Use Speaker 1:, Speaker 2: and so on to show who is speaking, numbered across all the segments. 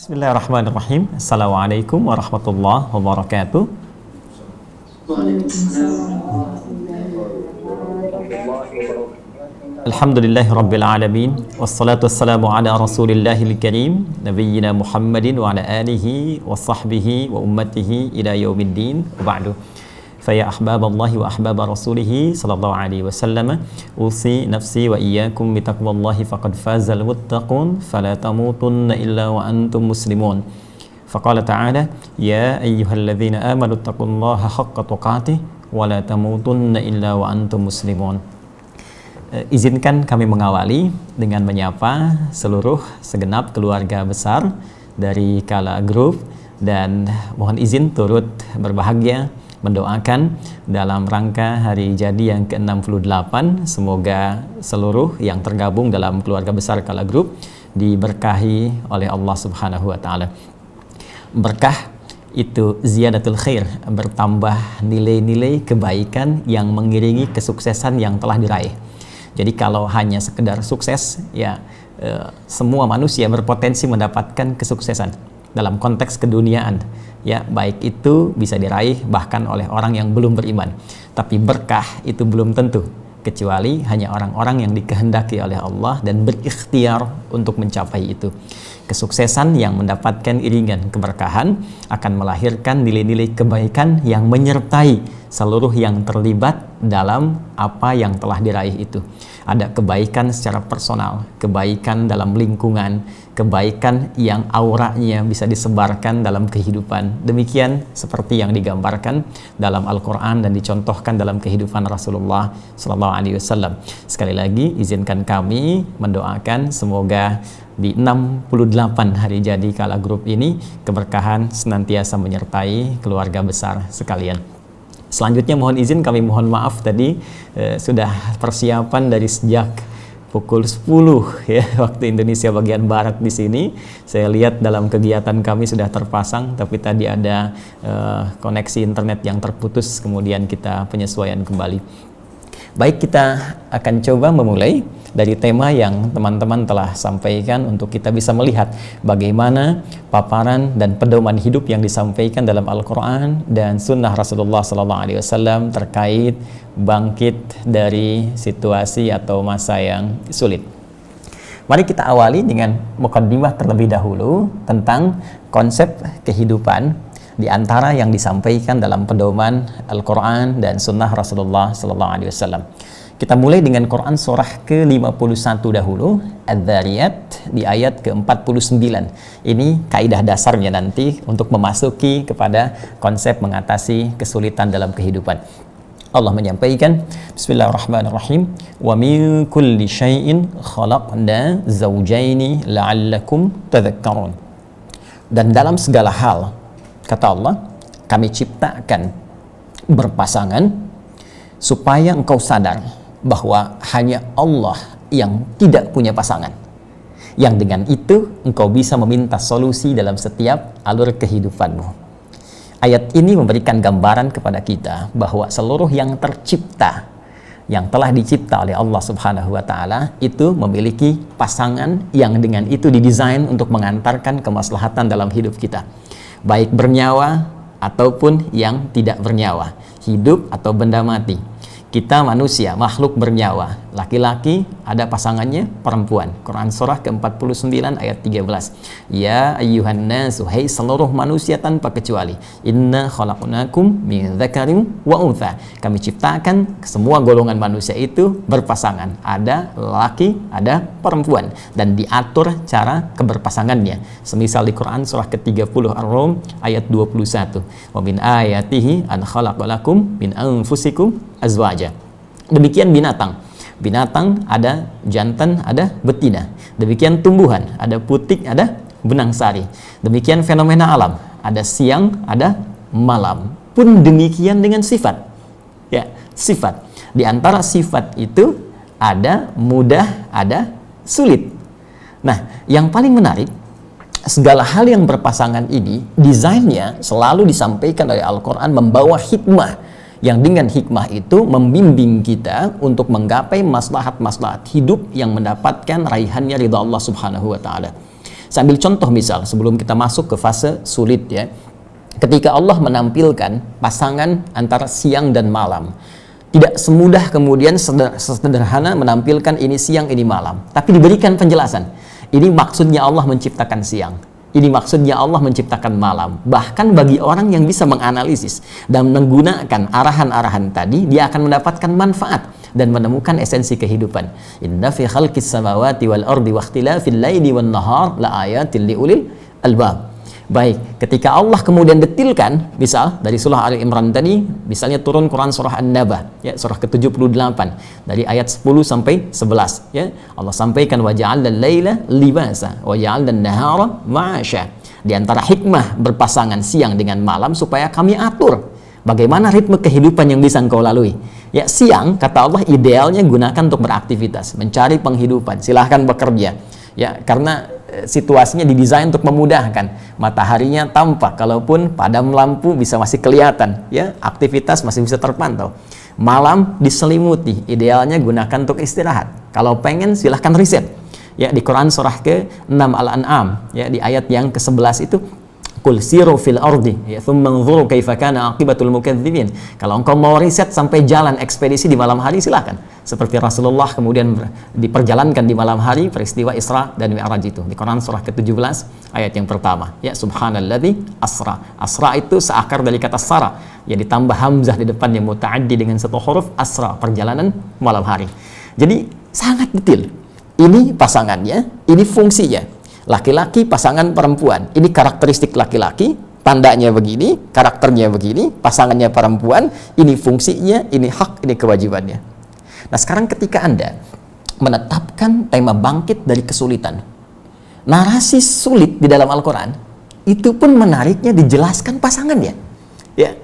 Speaker 1: Bismillahirrahmanirrahim. Assalamualaikum warahmatullahi wabarakatuh. Alhamdulillahi rabbil alamin. Wassalatu wassalamu ala rasulillahil karim nabiyyina Muhammadin wa ala alihi wa sahbihi wa ummatihi ila yaumiddin. Wa ba'du. Faya ahbaballahi wa ahbaba rasulihi sallallahu alaihi wasallam, usi nafsi wa iyyakum bitaqwallahi faqad fazal muttaqun fala tamutunna illa wa antum muslimun. Faqala ta'ala ya ayyuhalladzina amanu taqullaha haqqa tuqatih wa la tamutunna illa wa antum muslimun. Izinkan kami mengawali dengan menyapa seluruh segenap keluarga besar dari Kala Group dan mohon izin turut berbahagia mendoakan dalam rangka hari jadi yang ke-68, semoga seluruh yang tergabung dalam keluarga besar Kala Group diberkahi oleh Allah Subhanahu wa taala. Berkah itu ziyadatul khair, bertambah nilai-nilai kebaikan yang mengiringi kesuksesan yang telah diraih. Jadi kalau hanya sekedar sukses, ya semua manusia berpotensi mendapatkan kesuksesan dalam konteks keduniaan, ya baik itu bisa diraih bahkan oleh orang yang belum beriman. Tapi berkah itu belum tentu, kecuali hanya orang-orang yang dikehendaki oleh Allah dan berikhtiar untuk mencapai itu. Kesuksesan yang mendapatkan iringan keberkahan akan melahirkan nilai-nilai kebaikan yang menyertai seluruh yang terlibat dalam apa yang telah diraih itu. Ada kebaikan secara personal, kebaikan dalam lingkungan, kebaikan yang auranya bisa disebarkan dalam kehidupan. Demikian seperti yang digambarkan dalam Al-Quran dan dicontohkan dalam kehidupan Rasulullah SAW. Sekali lagi, izinkan kami mendoakan semoga di 68 hari jadi Kala Group ini keberkahan senantiasa menyertai keluarga besar sekalian. Selanjutnya mohon izin kami mohon maaf tadi sudah persiapan dari sejak pukul 10 ya waktu Indonesia bagian barat di sini. Saya lihat dalam kegiatan kami sudah terpasang, tapi tadi ada koneksi internet yang terputus, kemudian kita penyesuaian kembali. Baik, kita akan coba memulai dari tema yang teman-teman telah sampaikan untuk kita bisa melihat bagaimana paparan dan pedoman hidup yang disampaikan dalam Al-Quran dan Sunnah Rasulullah SAW terkait bangkit dari situasi atau masa yang sulit. Mari kita awali dengan mukaddimah terlebih dahulu tentang konsep kehidupan di antara yang disampaikan dalam pedoman Al-Quran dan Sunnah Rasulullah SAW. Kita mulai dengan Quran surah ke-51 dahulu, Adz-Dzariyat di ayat ke-49. Ini kaidah dasarnya nanti untuk memasuki kepada konsep mengatasi kesulitan dalam kehidupan. Allah menyampaikan, Bismillahirrahmanirrahim, wa min kulli syai'in khalaqna zawjaini la'allakum tadhakkarun. Dan dalam segala hal, kata Allah, kami ciptakan berpasangan supaya engkau sadar bahwa hanya Allah yang tidak punya pasangan, yang dengan itu engkau bisa meminta solusi dalam setiap alur kehidupanmu. Ayat ini memberikan gambaran kepada kita bahwa seluruh yang tercipta, yang telah dicipta oleh Allah Subhanahu wa taala itu memiliki pasangan yang dengan itu didesain untuk mengantarkan kemaslahatan dalam hidup kita, baik bernyawa ataupun yang tidak bernyawa, hidup atau benda mati. Kita manusia, makhluk bernyawa, laki-laki ada pasangannya perempuan. Quran surah ke-49 ayat 13. Ya ayyuhan nasu, hai seluruh manusia tanpa kecuali, inna khalaqnakum min dzakarin wa untha. Kami ciptakan semua golongan manusia itu berpasangan, ada laki, ada perempuan, dan diatur cara keberpasangannya. Semisal di Quran surah ke-30 Ar-Rum ayat 21. Wa min ayatihi an khalaqalakum min anfusikum azwaja. Demikian binatang. Binatang ada jantan, ada betina. Demikian tumbuhan, ada putik, ada benang sari. Demikian fenomena alam, ada siang, ada malam. Pun demikian dengan sifat. Ya, sifat. Di antara sifat itu ada mudah, ada sulit. Nah, yang paling menarik, segala hal yang berpasangan ini desainnya selalu disampaikan oleh Al-Quran membawa hikmah, yang dengan hikmah itu membimbing kita untuk menggapai maslahat-maslahat hidup yang mendapatkan raihannya ridha Allah Subhanahu wa taala. Saya ambil contoh misal sebelum kita masuk ke fase sulit ya. Ketika Allah menampilkan pasangan antara siang dan malam, tidak semudah kemudian sederhana menampilkan ini siang, ini malam. Tapi diberikan penjelasan. Ini maksudnya Allah menciptakan siang. Ini maksudnya Allah menciptakan malam. Bahkan bagi orang yang bisa menganalisis dan menggunakan arahan-arahan tadi, dia akan mendapatkan manfaat dan menemukan esensi kehidupan. Inna fi khalqis samawati wal ardi wa ikhtilafil laili wan nahar la ayatil liulil albab. Baik, ketika Allah kemudian detilkan, misal dari surah Ali Imran tadi, misalnya turun Quran surah An-Naba, ya, surah ke-78 dari ayat 10 sampai 11, ya. Allah sampaikan wa ja'alna al-laila libasa wa ja'alna an-nahara ma'asha. Di antara hikmah berpasangan siang dengan malam supaya kami atur bagaimana ritme kehidupan yang bisa engkau lalui. Ya, siang kata Allah idealnya gunakan untuk beraktivitas, mencari penghidupan, silahkan bekerja. Ya, karena situasinya didesain untuk memudahkan. Mataharinya tampak, kalaupun padam lampu bisa masih kelihatan, ya, aktivitas masih bisa terpantau. Malam diselimuti, idealnya gunakan untuk istirahat. Kalau pengen silahkan riset. Ya, di Quran surah ke-6 Al-An'am, ya, di ayat yang ke-11 itu Qul siru fil ardi ya thumma anzuru kaifa kana aqibatul mukadzibin. Kalau engkau mau riset sampai jalan ekspedisi di malam hari silakan. Seperti Rasulullah kemudian diperjalankan di malam hari peristiwa Isra dan Mi'raj itu di Quran surah ke-17 ayat yang pertama. Ya, subhanalladzi asra. Asra itu seakar dari kata sara, ya ditambah hamzah di depannya muta'addi dengan satu huruf, asra, perjalanan malam hari. Jadi sangat detail. Ini pasangannya, ini fungsinya. Laki-laki pasangan perempuan, ini karakteristik laki-laki, tandanya begini, karakternya begini, pasangannya perempuan, ini fungsinya, ini hak, ini kewajibannya. Nah, sekarang ketika Anda menetapkan tema bangkit dari kesulitan, narasi sulit di dalam Al-Quran itu pun menariknya dijelaskan pasangannya, ya.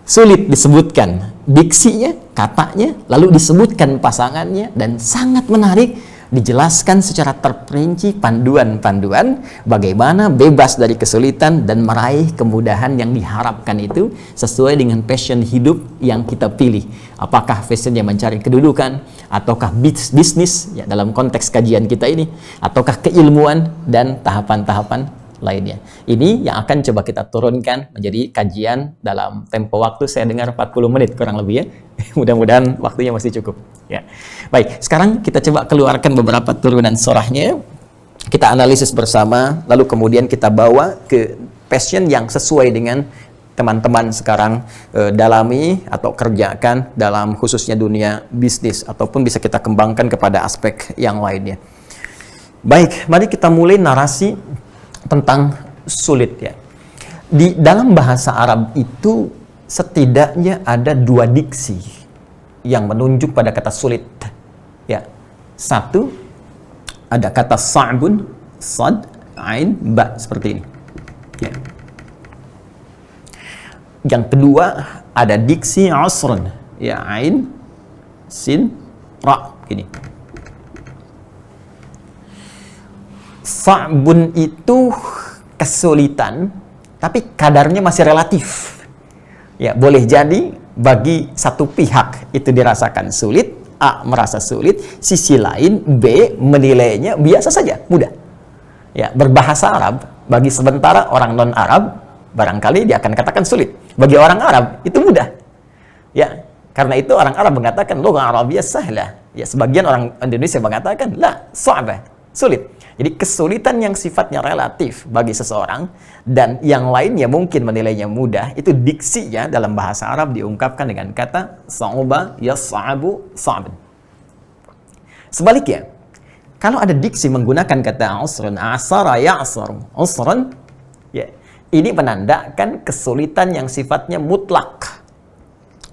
Speaker 1: Sulit disebutkan diksinya, katanya, lalu disebutkan pasangannya, dan sangat menarik dijelaskan secara terperinci panduan-panduan bagaimana bebas dari kesulitan dan meraih kemudahan yang diharapkan itu sesuai dengan passion hidup yang kita pilih. Apakah passionnya mencari kedudukan, ataukah bisnis ya dalam konteks kajian kita ini, ataukah keilmuan dan tahapan-tahapan lainnya. Ini yang akan coba kita turunkan menjadi kajian dalam tempo waktu saya dengar 40 menit kurang lebih ya. Mudah-mudahan waktunya masih cukup ya. Baik, sekarang kita coba keluarkan beberapa turunan surahnya. Kita analisis bersama, lalu kemudian kita bawa ke passion yang sesuai dengan teman-teman sekarang dalami atau kerjakan dalam khususnya dunia bisnis, ataupun bisa kita kembangkan kepada aspek yang lainnya. Baik, mari kita mulai narasi tentang sulit ya. Di dalam bahasa Arab itu setidaknya ada dua diksi yang menunjuk pada kata sulit. Ya. Satu, ada kata sa'bun, sad, ain, ba, seperti ini. Ya. Yang kedua, ada diksi usrun, ya, ain, sin, ra, gini. Sa'bun itu kesulitan, tapi kadarnya masih relatif. Ya, boleh jadi bagi satu pihak itu dirasakan sulit, A merasa sulit, sisi lain B menilainya biasa saja, mudah. Ya, berbahasa Arab bagi sementara orang non-Arab barangkali dia akan katakan sulit. Bagi orang Arab itu mudah. Ya, karena itu orang Arab mengatakan lugha Arabiyyah sahlah. Ya, sebagian orang Indonesia mengatakan la sa'bah, sulit. Jadi kesulitan yang sifatnya relatif bagi seseorang dan yang lainnya mungkin menilainya mudah, itu diksinya dalam bahasa Arab diungkapkan dengan kata sa'uba yas'abu sa'ban. Sebaliknya, kalau ada diksi menggunakan kata usrun, asara ya'sar usrun, ya, ini menandakan kesulitan yang sifatnya mutlak.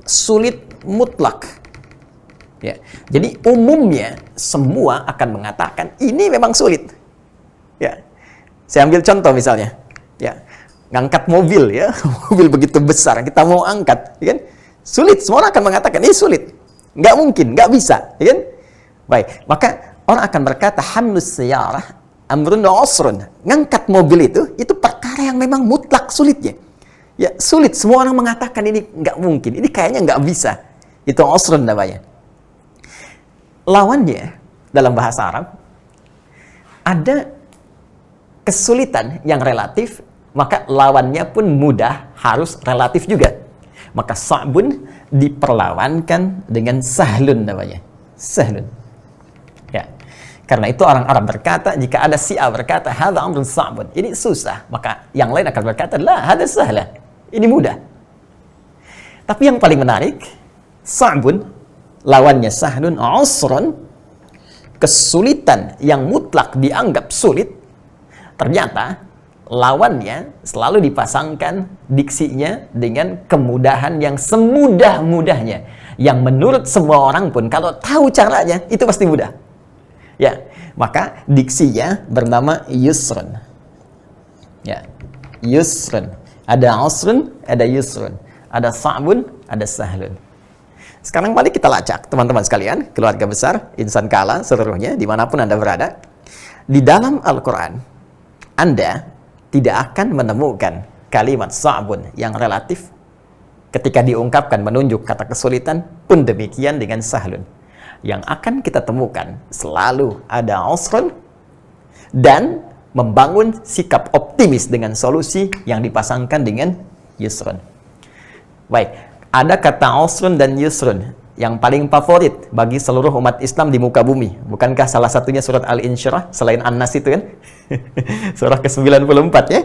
Speaker 1: Sulit mutlak. Ya. Jadi umumnya semua akan mengatakan ini memang sulit. Ya. Saya ambil contoh misalnya, ya, ngangkat mobil ya, mobil begitu besar kita mau angkat, ya kan? Sulit, semua orang akan mengatakan ini sulit. Nggak mungkin, nggak bisa, ya kan? Baik, maka orang akan berkata hamlus sayyarah amrun usrun. Ngangkat mobil itu perkara yang memang mutlak sulitnya. Ya, sulit, semua orang mengatakan ini nggak mungkin, ini kayaknya nggak bisa. Itu usrun namanya. Lawannya dalam bahasa Arab ada kesulitan yang relatif, maka lawannya pun mudah harus relatif juga. Maka sa'bun diperlawankan dengan sahlun namanya. Sahlun. Ya. Karena itu orang Arab berkata, jika ada si A berkata, hadza amrun sa'bun, ini susah, maka yang lain akan berkata, la, hadza sahla, ini mudah. Tapi yang paling menarik, sa'bun, lawannya sahlun, usrun, kesulitan yang mutlak dianggap sulit, ternyata lawannya selalu dipasangkan diksinya dengan kemudahan yang semudah-mudahnya, yang menurut semua orang pun kalau tahu caranya itu pasti mudah. Ya, maka diksinya bernama yusrun. Ya, yusrun. Ada usrun, ada yusrun. Ada sa'bun, ada sahlun. Sekarang mari kita lacak, teman-teman sekalian, keluarga besar, insan kala, seluruhnya, dimanapun Anda berada. Di dalam Al-Quran, Anda tidak akan menemukan kalimat sa'bun yang relatif ketika diungkapkan menunjuk kata kesulitan, pun demikian dengan sahlun. Yang akan kita temukan selalu ada usrun dan membangun sikap optimis dengan solusi yang dipasangkan dengan yusrun. Baik. Ada kata usrun dan yusrun yang paling favorit bagi seluruh umat Islam di muka bumi. Bukankah salah satunya surat Al-Insyirah selain An-Nas itu kan? Surah ke-94 ya.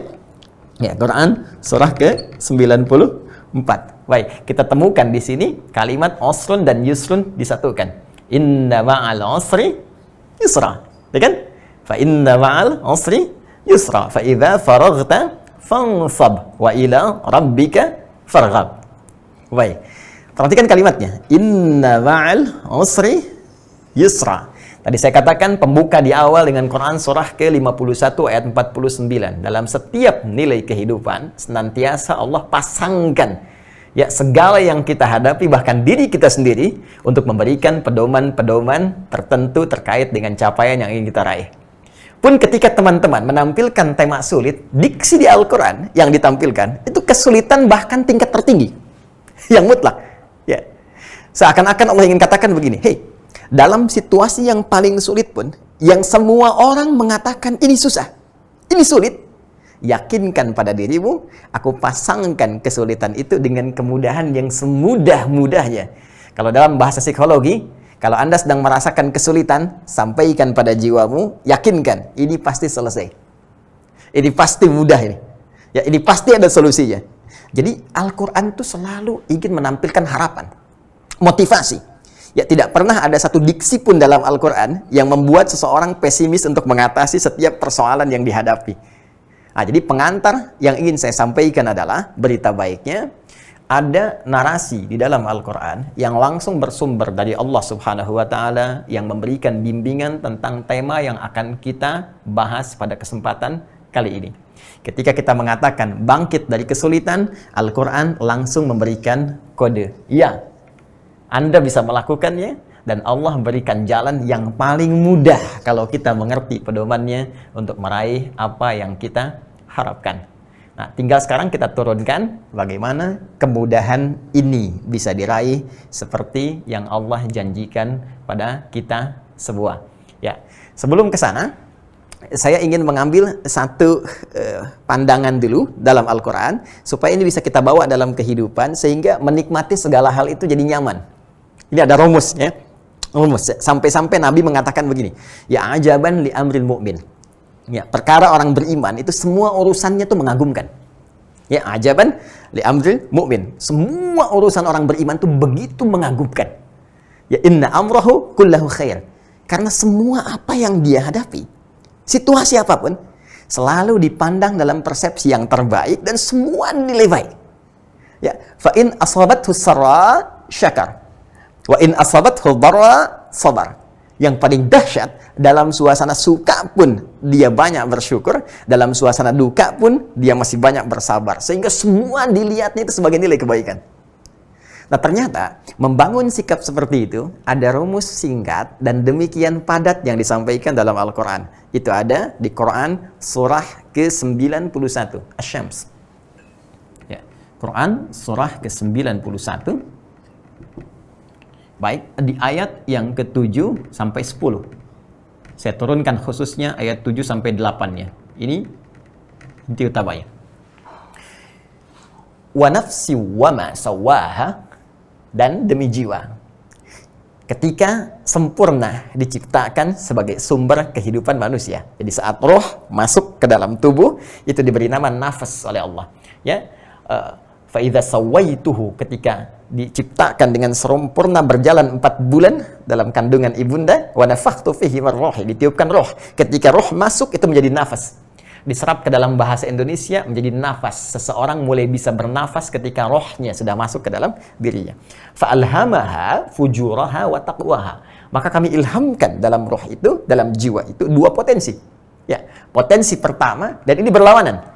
Speaker 1: Ya, Quran surah ke-94. Baik, kita temukan di sini kalimat usrun dan yusrun disatukan. Inna ma'al usri yusra. Ya kan? Fa inna ma'al usri yusra. Fa idza faraghta fansab wa ila rabbika farghab. Baik, perhatikan kalimatnya. Inna ma'al usri yusra. Tadi saya katakan pembuka di awal dengan Quran surah ke-51 ayat 49. Dalam setiap nilai kehidupan, senantiasa Allah pasangkan ya segala yang kita hadapi, bahkan diri kita sendiri, untuk memberikan pedoman-pedoman tertentu terkait dengan capaian yang ingin kita raih. Pun ketika teman-teman menampilkan tema sulit, diksi di Al-Quran yang ditampilkan, itu kesulitan bahkan tingkat tertinggi. Yang mutlak, ya. Seakan-akan Allah ingin katakan begini, hei, dalam situasi yang paling sulit pun, yang semua orang mengatakan ini susah, ini sulit, yakinkan pada dirimu, aku pasangkan kesulitan itu dengan kemudahan yang semudah-mudahnya. Kalau dalam bahasa psikologi, kalau Anda sedang merasakan kesulitan, sampaikan pada jiwamu, yakinkan, ini pasti selesai. Ini pasti mudah ini. Ya, ini pasti ada solusinya. Jadi Al-Quran itu selalu ingin menampilkan harapan, motivasi. Ya, tidak pernah ada satu diksi pun dalam Al-Quran yang membuat seseorang pesimis untuk mengatasi setiap persoalan yang dihadapi. Nah, jadi pengantar yang ingin saya sampaikan adalah berita baiknya, ada narasi di dalam Al-Quran yang langsung bersumber dari Allah Subhanahu wa Ta'ala yang memberikan bimbingan tentang tema yang akan kita bahas pada kesempatan kali ini. Ketika kita mengatakan bangkit dari kesulitan, Al-Quran langsung memberikan kode. Ya, Anda bisa melakukannya, dan Allah berikan jalan yang paling mudah kalau kita mengerti pedomannya untuk meraih apa yang kita harapkan. Nah, tinggal sekarang kita turunkan bagaimana kemudahan ini bisa diraih seperti yang Allah janjikan pada kita semua. Ya, sebelum ke sana, saya ingin mengambil satu pandangan dulu dalam Al-Quran supaya ini bisa kita bawa dalam kehidupan sehingga menikmati segala hal itu jadi nyaman. Ini ada rumusnya. Rumus. Sampai-sampai Nabi mengatakan begini, ya ajaban li amril mu'min. Ya, perkara orang beriman itu semua urusannya tuh mengagumkan. Ya, ajaban li amril mu'min. Semua urusan orang beriman tuh begitu mengagumkan. Ya, inna amrahu kullahu khair. Karena semua apa yang dia hadapi, situasi apapun, selalu dipandang dalam persepsi yang terbaik dan semua nilai baik. Ya, fa in asabathu sarra syakar, wa in asabathu dharra sabar. Yang paling dahsyat, dalam suasana suka pun dia banyak bersyukur, dalam suasana duka pun dia masih banyak bersabar, sehingga semua dilihatnya itu sebagai nilai kebaikan. Nah, ternyata membangun sikap seperti itu ada rumus singkat dan demikian padat yang disampaikan dalam Al-Quran. Itu ada di Quran surah ke-91 Asy-Syams. Ya, Quran surah ke-91. Baik, di ayat yang ke-7 sampai 10. Saya turunkan khususnya ayat 7 sampai 8-nya. Ini inti utamanya. Wa nafsi wa ma sawaha, dan demi jiwa. Ketika sempurna diciptakan sebagai sumber kehidupan manusia. Jadi saat roh masuk ke dalam tubuh, itu diberi nama nafas oleh Allah. Ya, fa idza sawaituhu, ketika diciptakan dengan sempurna berjalan 4 bulan dalam kandungan ibunda, wa nafakhtu fihi min ruhi, ditiupkan roh. Ketika roh masuk itu menjadi nafas. Diserap ke dalam bahasa Indonesia menjadi nafas. Seseorang mulai bisa bernafas ketika rohnya sudah masuk ke dalam dirinya. Fa'alhamaha fujuraha wa taqwaha. Maka kami ilhamkan dalam roh itu, dalam jiwa itu 2 potensi. Ya, potensi pertama, dan ini berlawanan.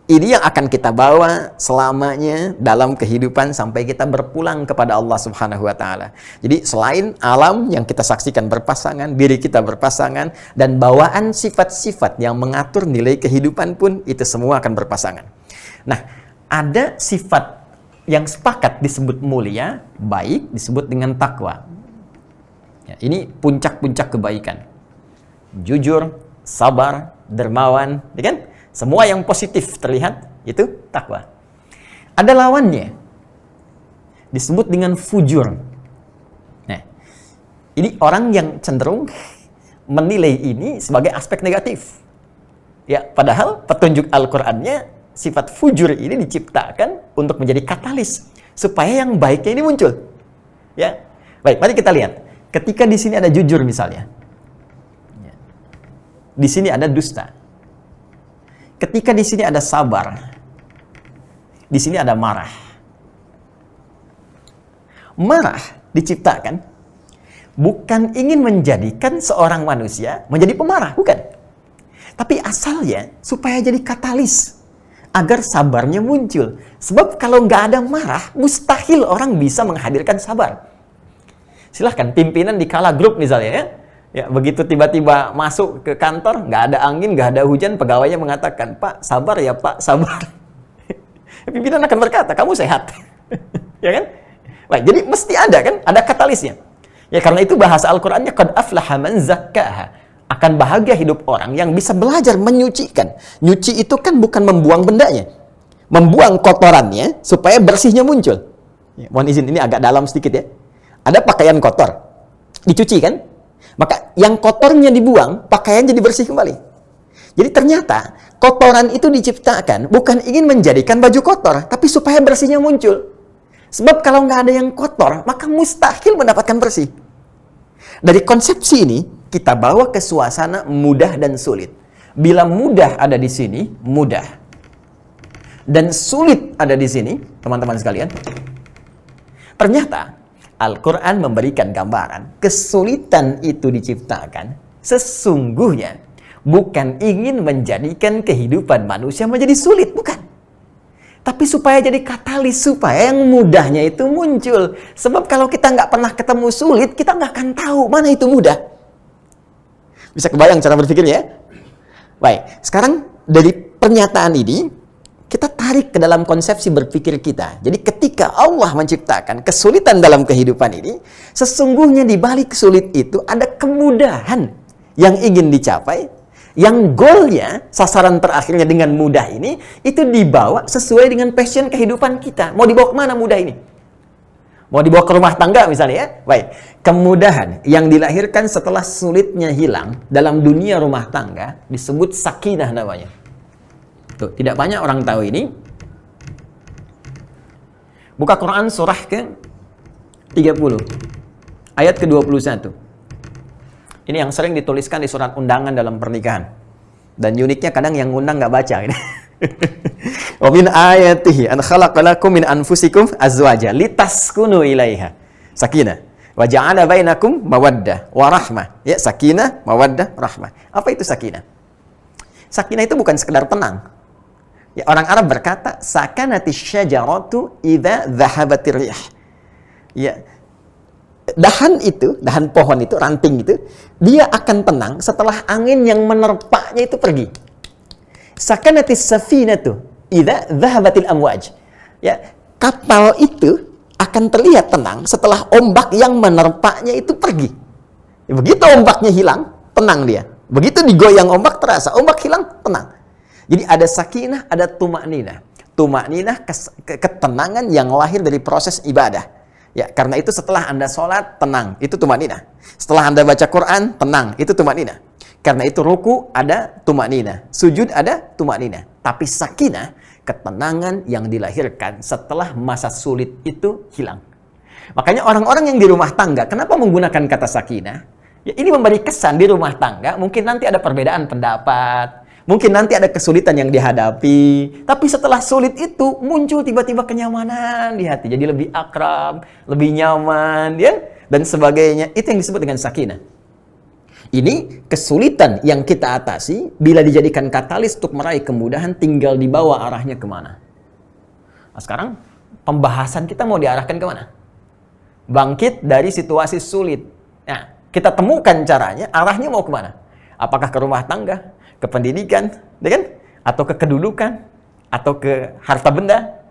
Speaker 1: Ini yang akan kita bawa selamanya dalam kehidupan sampai kita berpulang kepada Allah Subhanahu wa Ta'ala. Jadi selain alam yang kita saksikan berpasangan, diri kita berpasangan, dan bawaan sifat-sifat yang mengatur nilai kehidupan pun itu semua akan berpasangan. Nah, ada sifat yang sepakat disebut mulia, baik, disebut dengan takwa. Ya, ini puncak-puncak kebaikan. Jujur, sabar, dermawan, ya kan? Semua yang positif terlihat itu takwa. Ada lawannya, disebut dengan fujur. Nah, ini orang yang cenderung menilai ini sebagai aspek negatif. Ya, padahal petunjuk Al-Qur'annya sifat fujur ini diciptakan untuk menjadi katalis supaya yang baiknya ini muncul. Ya, baik. Mari kita lihat. Ketika di sini ada jujur misalnya, di sini ada dusta. Ketika di sini ada sabar, di sini ada marah. Marah diciptakan bukan ingin menjadikan seorang manusia menjadi pemarah, bukan. Tapi asalnya supaya jadi katalis agar sabarnya muncul. Sebab kalau nggak ada marah, mustahil orang bisa menghadirkan sabar. Silahkan pimpinan di kala grup misalnya ya. Ya, begitu tiba-tiba masuk ke kantor, nggak ada angin, nggak ada hujan, pegawainya mengatakan, Pak, sabar ya Pak, sabar. Pimpinan akan berkata, kamu sehat. Ya kan? Baik, jadi mesti ada kan, ada katalisnya. Ya, karena itu bahasa Al-Qur'annya, qad aflaha man zakkaha. Akan bahagia hidup orang yang bisa belajar menyucikan. Nyuci itu kan bukan membuang bendanya. Membuang kotorannya supaya bersihnya muncul. Ya, mohon izin, ini agak dalam sedikit ya. Ada pakaian kotor, dicuci kan? Maka yang kotornya dibuang, pakaian jadi bersih kembali. Jadi ternyata kotoran itu diciptakan bukan ingin menjadikan baju kotor, tapi supaya bersihnya muncul. Sebab kalau nggak ada yang kotor, maka mustahil mendapatkan bersih. Dari konsepsi ini, kita bawa ke suasana mudah dan sulit. Bila mudah ada di sini, mudah. Dan sulit ada di sini, teman-teman sekalian. Ternyata Al-Quran memberikan gambaran kesulitan itu diciptakan sesungguhnya bukan ingin menjadikan kehidupan manusia menjadi sulit, bukan. Tapi supaya jadi katalis, supaya yang mudahnya itu muncul. Sebab kalau kita nggak pernah ketemu sulit, kita nggak akan tahu mana itu mudah. Bisa kebayang cara berpikirnya ya? Baik, sekarang dari pernyataan ini kita tarik ke dalam konsepsi berpikir kita. Jadi ketika Allah menciptakan kesulitan dalam kehidupan ini, sesungguhnya di balik sulit itu ada kemudahan yang ingin dicapai, yang goalnya, sasaran terakhirnya dengan mudah ini, itu dibawa sesuai dengan passion kehidupan kita. Mau dibawa kemana mudah ini? Mau dibawa ke rumah tangga misalnya ya? Baik, kemudahan yang dilahirkan setelah sulitnya hilang dalam dunia rumah tangga disebut sakinah namanya. Tuh, tidak banyak orang tahu ini. Buka Quran surah ke-30 ayat ke-21. Ini yang sering dituliskan di surat undangan dalam pernikahan. Dan uniknya kadang yang undang nggak baca. Wa min ayatihi an khalaqalakum min anfusikum azwaja litaskunu ilaiha. Sakinah. Wa ja'ala bainakum mawaddah wa rahmah. Ya, sakinah, mawaddah, rahmah. Apa itu sakinah? Sakinah itu bukan sekedar tenang. Ya, orang Arab berkata, sakanatis syajaratu idza dhahabatir rih. Ya, dahan itu, dahan pohon itu, ranting itu, dia akan tenang setelah angin yang menerpanya itu pergi. Sakanatis safinatu idza dhahabatil amwaj. Ya, kapal itu akan terlihat tenang setelah ombak yang menerpanya itu pergi. Ya, begitu ombaknya hilang, tenang dia.
Speaker 2: Begitu digoyang ombak terasa, ombak hilang, tenang. Jadi ada sakinah, ada tumakninah. Tumakninah ketenangan yang lahir dari proses ibadah. Ya, karena itu setelah Anda sholat, tenang, itu tumakninah. Setelah Anda baca Quran, tenang, itu tumakninah. Karena itu ruku ada tumakninah, sujud ada tumakninah. Tapi sakinah, ketenangan yang dilahirkan setelah masa sulit itu hilang. Makanya orang-orang yang di rumah tangga, kenapa menggunakan kata sakinah? Ya, ini memberi kesan di rumah tangga, mungkin nanti ada perbedaan pendapat, mungkin nanti ada kesulitan yang dihadapi, tapi setelah sulit itu muncul tiba-tiba kenyamanan di hati, jadi lebih akrab, lebih nyaman, ya, dan sebagainya. Itu yang disebut dengan sakinah. Ini kesulitan yang kita atasi bila dijadikan katalis untuk meraih kemudahan, tinggal dibawa arahnya kemana. Nah, sekarang pembahasan kita mau diarahkan kemana? Bangkit dari situasi sulit. Nah, kita temukan caranya, arahnya mau kemana? Apakah ke rumah tangga, ke pendidikan, ya kan? Atau ke kedudukan, atau ke harta benda?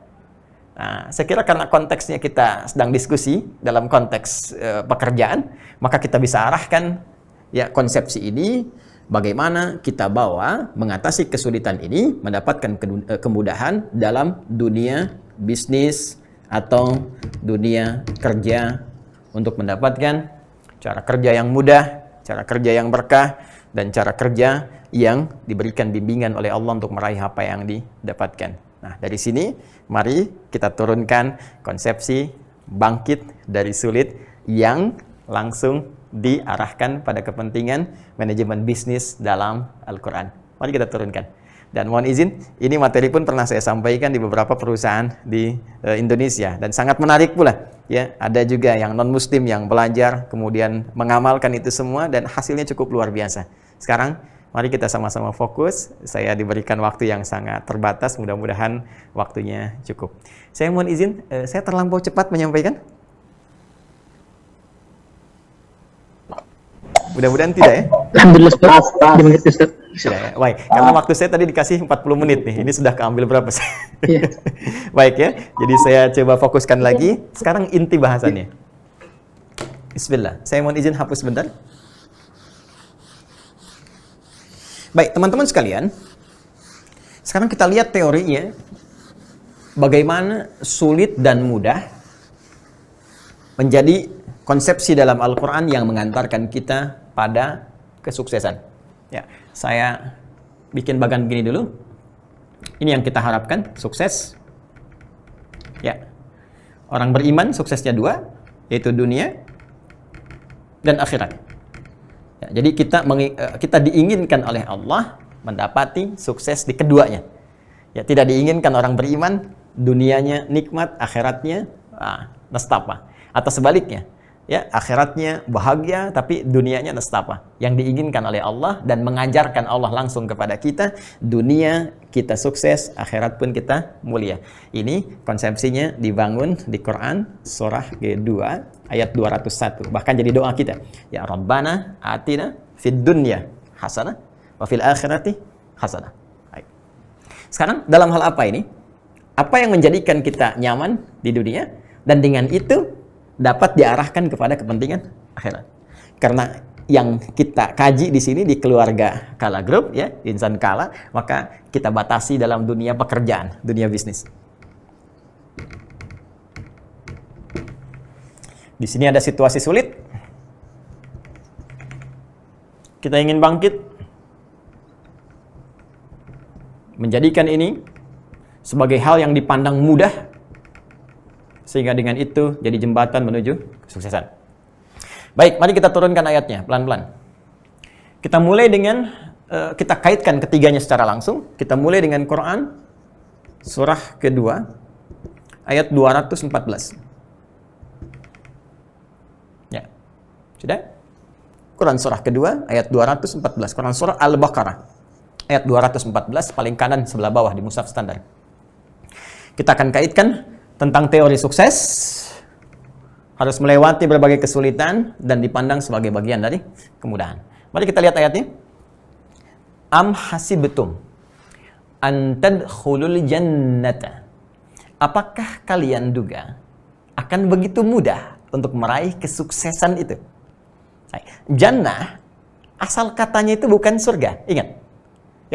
Speaker 2: Nah, saya kira karena konteksnya kita sedang diskusi dalam konteks pekerjaan, maka kita bisa arahkan ya konsepsi ini, bagaimana kita bawa mengatasi kesulitan ini, mendapatkan kemudahan dalam dunia bisnis atau dunia kerja untuk mendapatkan cara kerja yang mudah, cara kerja yang berkah, dan cara kerja yang diberikan bimbingan oleh Allah untuk meraih apa yang didapatkan. Nah, dari sini mari kita turunkan konsepsi bangkit dari sulit yang langsung diarahkan pada kepentingan manajemen bisnis dalam Al-Quran. Mari kita turunkan. Dan mohon izin, ini materi pun pernah saya sampaikan di beberapa perusahaan di Indonesia dan sangat menarik pula. Ya, ada juga yang non-muslim yang belajar kemudian mengamalkan itu semua dan hasilnya cukup luar biasa. Sekarang mari kita sama-sama fokus. Saya diberikan waktu yang sangat terbatas, mudah-mudahan waktunya cukup. Saya mohon izin, saya terlampau cepat menyampaikan? Mudah-mudahan tidak ya?
Speaker 3: Alhamdulillah Ustaz.
Speaker 2: Tidak ya? Baik, karena waktu saya tadi dikasih 40 menit nih. Ini sudah keambil berapa sih?
Speaker 3: Iya.
Speaker 2: Baik ya, jadi saya coba fokuskan lagi. Sekarang inti bahasannya. Bismillah, saya mohon izin hapus sebentar. Baik, teman-teman sekalian. Sekarang kita lihat teorinya. Bagaimana sulit dan mudah menjadi konsepsi dalam Al-Quran yang mengantarkan kita pada kesuksesan. Ya, saya bikin bagan begini dulu. Ini yang kita harapkan, sukses. Ya, orang beriman suksesnya dua, yaitu dunia dan akhirat. Ya, jadi kita diinginkan oleh Allah mendapati sukses di keduanya. Ya, tidak diinginkan orang beriman dunianya nikmat, akhiratnya nestapa. Atau sebaliknya. Ya, akhiratnya bahagia tapi dunianya nestapa. Yang diinginkan oleh Allah dan mengajarkan Allah langsung kepada kita, dunia kita sukses, akhirat pun kita mulia. Ini konsepsinya dibangun di Quran surah ke-2 ayat 201. Bahkan jadi doa kita. Ya Rabbana atina fid dunya hasanah wa fil akhirati hasanah. Baik. Sekarang dalam hal apa ini? Apa yang menjadikan kita nyaman di dunia dan dengan itu dapat diarahkan kepada kepentingan akhirat. Karena yang kita kaji di sini di keluarga Kala Group ya, Insan Kala, maka kita batasi dalam dunia pekerjaan, dunia bisnis. Di sini ada situasi sulit. Kita ingin bangkit. Menjadikan ini sebagai hal yang dipandang mudah, sehingga dengan itu jadi jembatan menuju kesuksesan. Baik, mari kita turunkan ayatnya pelan-pelan. Kita mulai dengan, kita kaitkan ketiganya secara langsung. Kita mulai dengan Quran, surah kedua, ayat 214. Ya, sudah? Quran surah kedua, ayat 214. Quran surah Al-Baqarah, ayat 214, paling kanan sebelah bawah di mushaf standar. Kita akan kaitkan tentang teori sukses, harus melewati berbagai kesulitan dan dipandang sebagai bagian dari kemudahan. Mari kita lihat ayatnya. Am hasibtum an tadkhulul jannata. Apakah kalian duga akan begitu mudah untuk meraih kesuksesan itu? Jannah asal katanya itu bukan surga. Ingat.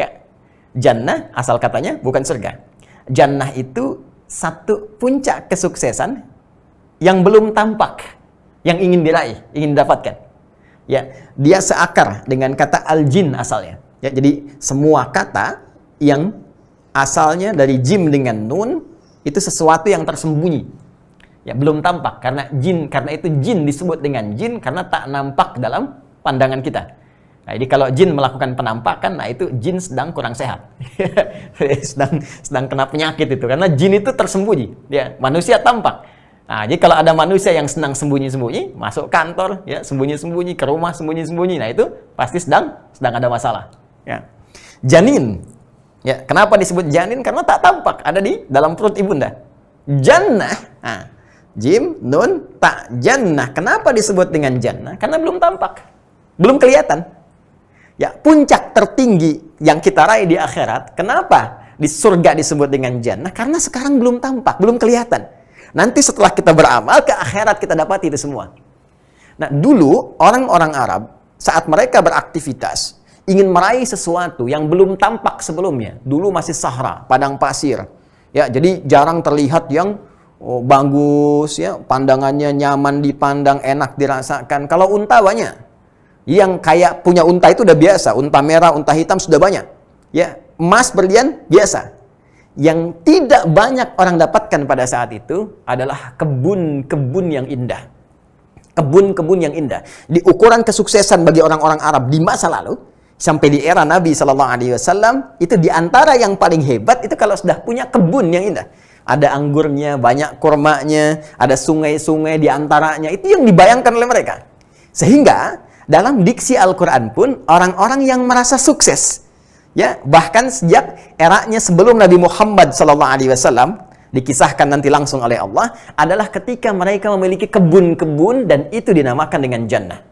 Speaker 2: Ya. Jannah asal katanya bukan surga. Jannah itu satu puncak kesuksesan yang belum tampak, yang ingin diraih, ingin didapatkan. Ya, dia seakar dengan kata al-jin asalnya. Ya, jadi semua kata yang asalnya dari jim dengan nun itu sesuatu yang tersembunyi. Ya, belum tampak karena itu jin disebut dengan jin karena tak nampak dalam pandangan kita. Nah, jadi kalau jin melakukan penampakan, nah itu jin sedang kurang sehat. sedang kena penyakit itu karena jin itu tersembunyi. Ya, manusia tampak. Nah, jadi kalau ada manusia yang senang sembunyi-sembunyi, masuk kantor, ya sembunyi-sembunyi, ke rumah sembunyi-sembunyi, nah itu pasti sedang ada masalah. Ya. Janin. Ya, kenapa disebut janin? Karena tak tampak, ada di dalam perut ibunda. Jannah. Nah, jim, nun, tak, jannah. Kenapa disebut dengan jannah? Karena belum tampak. Belum kelihatan. Ya, puncak tertinggi yang kita raih di akhirat. Kenapa di surga disebut dengan jannah? Karena sekarang belum tampak, belum kelihatan. Nanti setelah kita beramal ke akhirat kita dapati itu semua. Nah, dulu orang-orang Arab saat mereka beraktivitas ingin meraih sesuatu yang belum tampak sebelumnya. Dulu masih sahara, padang pasir. Ya, jadi jarang terlihat yang bagus ya, pandangannya nyaman dipandang, enak dirasakan. Kalau unta banyak. Yang kayak punya unta itu udah biasa, unta merah, unta hitam sudah banyak. Ya, emas, berlian biasa. Yang tidak banyak orang dapatkan pada saat itu adalah kebun-kebun yang indah. Kebun-kebun yang indah. Di ukuran kesuksesan bagi orang-orang Arab di masa lalu sampai di era Nabi SAW itu di antara yang paling hebat itu kalau sudah punya kebun yang indah. Ada anggurnya, banyak kurmanya, ada sungai-sungai di antaranya. Itu yang dibayangkan oleh mereka. Sehingga dalam diksi Al-Quran pun orang-orang yang merasa sukses, ya bahkan sejak eranya sebelum Nabi Muhammad SAW dikisahkan nanti langsung oleh Allah adalah ketika mereka memiliki kebun-kebun dan itu dinamakan dengan jannah.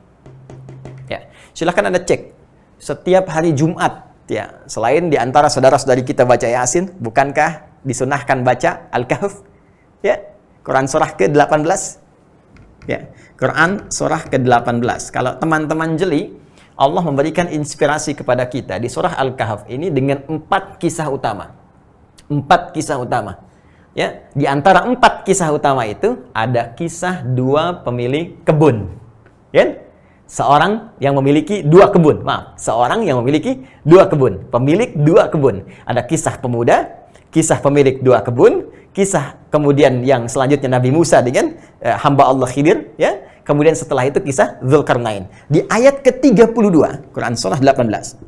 Speaker 2: Ya, silakan Anda cek setiap hari Jumat. Ya, selain di antara saudara-saudari kita baca Yasin, bukankah disunahkan baca Al-Kahf? Ya, Quran surah ke-18. Ya, Quran surah ke-18. Kalau teman-teman jeli, Allah memberikan inspirasi kepada kita di surah Al-Kahf ini dengan 4 kisah utama. 4 kisah utama. Ya, di antara 4 kisah utama itu ada kisah 2 pemilik kebun. Ya? Seorang yang memiliki 2 kebun. Maaf, seorang yang memiliki 2 kebun. Pemilik 2 kebun. Ada kisah pemuda, kisah pemilik 2 kebun, kisah kemudian yang selanjutnya Nabi Musa dengan hamba Allah Khidir, ya. Kemudian setelah itu kisah Dzulkarnain. Di ayat ke-32, Quran surah 18.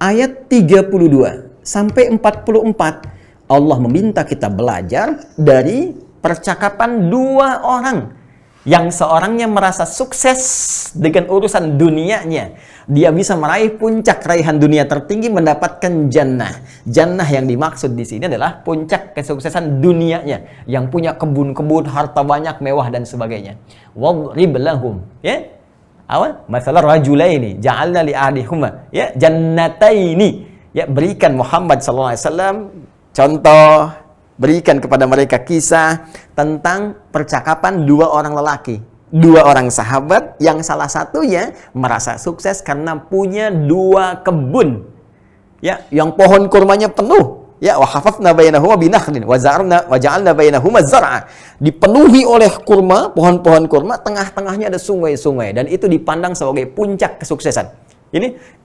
Speaker 2: Ayat 32 sampai 44, Allah meminta kita belajar dari percakapan 2 orang yang seorangnya merasa sukses dengan urusan dunianya. Dia bisa meraih puncak raihan dunia tertinggi, mendapatkan jannah. Jannah yang dimaksud di sini adalah puncak kesuksesan dunianya, yang punya kebun-kebun, harta banyak, mewah dan sebagainya. Wadrib lahum, ya. Apa? Masalah rajulaini ja'alna li ahadihuma, ya, jannataini. Ya, berikan Muhammad sallallahu alaihi wasallam contoh, berikan kepada mereka kisah tentang percakapan 2 orang lelaki, 2 orang sahabat yang salah satunya merasa sukses karena punya 2 kebun, ya, yang pohon kurmanya penuh, ya, wa hafafna bainahuma binakhlin wa ja'alna bainahuma zar'a, dipenuhi oleh kurma, pohon-pohon kurma, tengah-tengahnya ada sungai-sungai dan itu dipandang sebagai puncak kesuksesan. Ini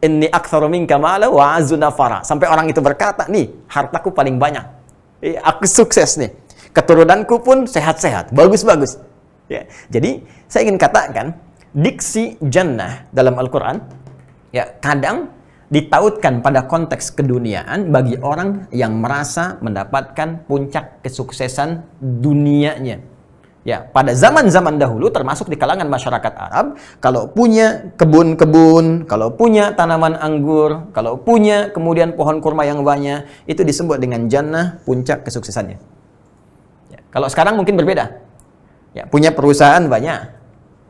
Speaker 2: inni aktsaru minka mala wa azzu nafara, sampai orang itu berkata, nih hartaku paling banyak, aku sukses nih, keturunanku pun sehat-sehat, bagus-bagus. Ya, jadi saya ingin katakan diksi jannah dalam Al-Quran ya kadang ditautkan pada konteks keduniaan bagi orang yang merasa mendapatkan puncak kesuksesan dunianya. Ya, pada zaman-zaman dahulu termasuk di kalangan masyarakat Arab, kalau punya kebun-kebun, kalau punya tanaman anggur, kalau punya kemudian pohon kurma yang banyak, itu disebut dengan jannah, puncak kesuksesannya. Ya, kalau sekarang mungkin berbeda. Ya, punya perusahaan banyak,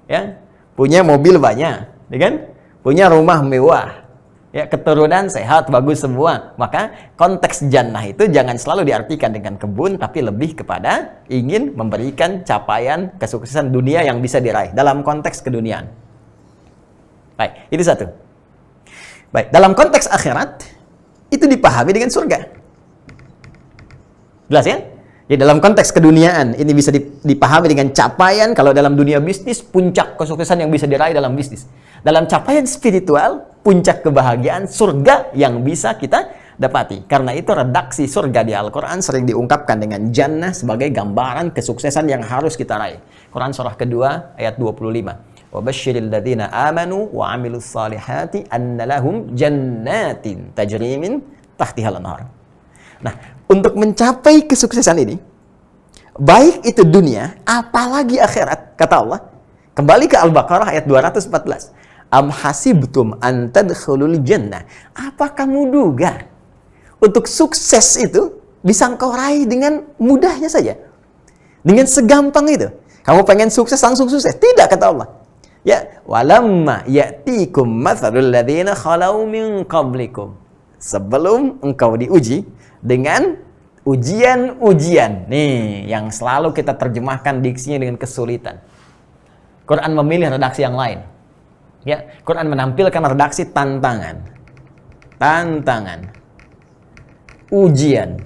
Speaker 2: ya, punya mobil banyak, ya kan? Punya rumah mewah, ya, keturunan sehat, bagus semua. Maka konteks jannah itu jangan selalu diartikan dengan kebun, tapi lebih kepada ingin memberikan capaian kesuksesan dunia yang bisa diraih dalam konteks keduniaan. Baik, itu satu. Baik, dalam konteks akhirat itu dipahami dengan surga. Jelas ya? Ya, dalam konteks keduniaan ini bisa dipahami dengan capaian. Kalau dalam dunia bisnis, puncak kesuksesan yang bisa diraih dalam bisnis. Dalam capaian spiritual, puncak kebahagiaan surga yang bisa kita dapati. Karena itu redaksi surga di Al-Quran sering diungkapkan dengan jannah sebagai gambaran kesuksesan yang harus kita raih. Quran surah kedua ayat 25. وَبَشِّرِ الَّذِينَ آمَنُوا وَعَمِلُوا الصَّالِحَاتِ أَنَّ لَهُمْ جَنَّاتٍ تَجْرِي مِنْ تَحْتِهَا الْأَنْهَارُ. Nah, untuk mencapai kesuksesan ini, baik itu dunia, apalagi akhirat, kata Allah. Kembali ke Al-Baqarah ayat 214. Am hasibtum an tadkhulul jannah. Apa kamu duga untuk sukses itu bisa engkau raih dengan mudahnya saja? Dengan segampang itu. Kamu pengen sukses langsung sukses? Tidak, kata Allah. Ya, walamma ya'tikum mathalul ladzina khalau min qablikum. Sebelum engkau diuji dengan ujian-ujian. Nih, yang selalu kita terjemahkan diksinya dengan kesulitan. Quran memilih redaksi yang lain. Ya, Quran menampilkan redaksi tantangan. Tantangan. Ujian.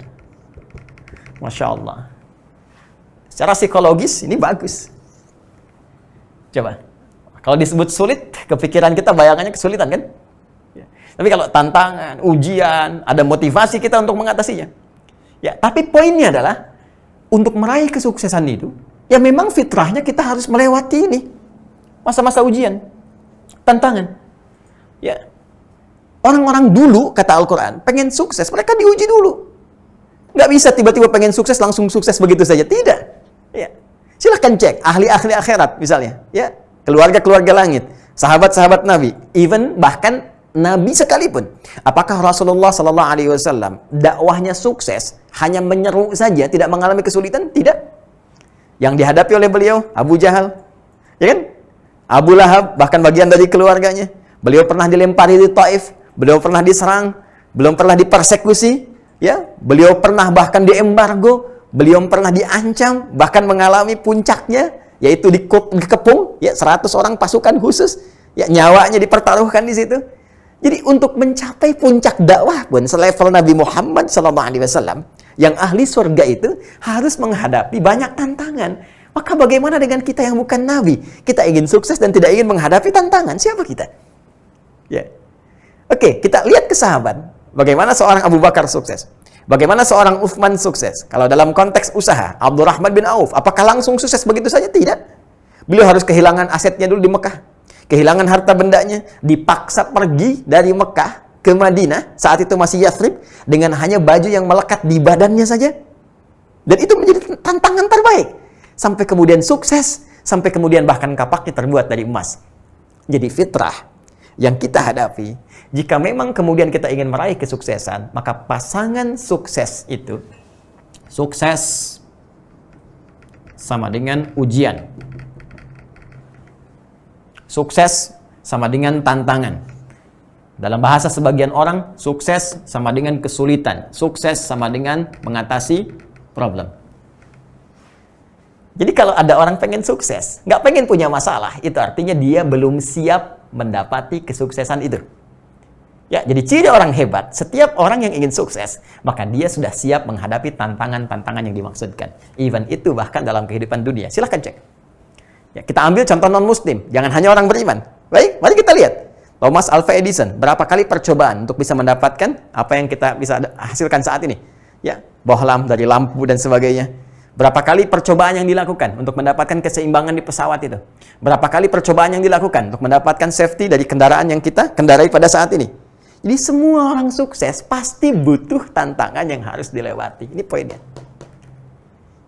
Speaker 2: Masya Allah. Secara psikologis ini bagus. Coba. Kalau disebut sulit, kepikiran kita bayangannya kesulitan kan? Ya. Tapi kalau tantangan, ujian, ada motivasi kita untuk mengatasinya. Ya, tapi poinnya adalah untuk meraih kesuksesan itu, ya memang fitrahnya kita harus melewati ini. Masa-masa ujian, tantangan. Ya. Orang-orang dulu, kata Al-Quran, pengen sukses, mereka diuji dulu. Nggak bisa tiba-tiba pengen sukses, langsung sukses begitu saja. Tidak. Ya. Silahkan cek, ahli-ahli akhirat misalnya. Ya. Keluarga-keluarga langit, sahabat-sahabat Nabi, even bahkan Nabi sekalipun. Apakah Rasulullah Sallallahu Alaihi Wasallam dakwahnya sukses hanya menyeru saja, tidak mengalami kesulitan? Tidak. Yang dihadapi oleh beliau Abu Jahal, ya kan? Abu Lahab, bahkan bagian dari keluarganya. Beliau pernah dilempari di Taif, beliau pernah diserang, belum pernah dipersekusi, ya. Beliau pernah bahkan diembargo, beliau pernah diancam, bahkan mengalami puncaknya, yaitu dikepung, ya 100 orang pasukan khusus, ya nyawanya dipertaruhkan di situ. Jadi untuk mencapai puncak dakwah pun selevel Nabi Muhammad SAW yang ahli surga itu harus menghadapi banyak tantangan. Maka bagaimana dengan kita yang bukan Nabi? Kita ingin sukses dan tidak ingin menghadapi tantangan. Siapa kita? Ya. Oke, kita lihat ke sahabat. Bagaimana seorang Abu Bakar sukses? Bagaimana seorang Uthman sukses? Kalau dalam konteks usaha, Abdurrahman bin Auf, apakah langsung sukses begitu saja? Tidak. Beliau harus kehilangan asetnya dulu di Mekah. Kehilangan harta bendanya, dipaksa pergi dari Mekah ke Madinah, saat itu masih Yathrib, dengan hanya baju yang melekat di badannya saja. Dan itu menjadi tantangan terbaik. Sampai kemudian sukses, sampai kemudian bahkan kapaknya terbuat dari emas. Jadi fitrah yang kita hadapi, jika memang kemudian kita ingin meraih kesuksesan, maka pasangan sukses itu, sukses sama dengan ujian. Sukses sama dengan tantangan. Dalam bahasa sebagian orang, sukses sama dengan kesulitan. Sukses sama dengan mengatasi problem. Jadi kalau ada orang pengen sukses, nggak pengen punya masalah, itu artinya dia belum siap mendapati kesuksesan itu. Ya, jadi ciri orang hebat, setiap orang yang ingin sukses, maka dia sudah siap menghadapi tantangan-tantangan yang dimaksudkan. Even itu bahkan dalam kehidupan dunia. Silahkan cek. Ya, kita ambil contoh non-muslim, jangan hanya orang beriman. Baik, mari kita lihat. Thomas Alva Edison, berapa kali percobaan untuk bisa mendapatkan apa yang kita bisa hasilkan saat ini? Ya, bohlam dari lampu dan sebagainya. Berapa kali percobaan yang dilakukan untuk mendapatkan keseimbangan di pesawat itu? Berapa kali percobaan yang dilakukan untuk mendapatkan safety dari kendaraan yang kita kendarai pada saat ini? Jadi semua orang sukses pasti butuh tantangan yang harus dilewati. Ini poinnya.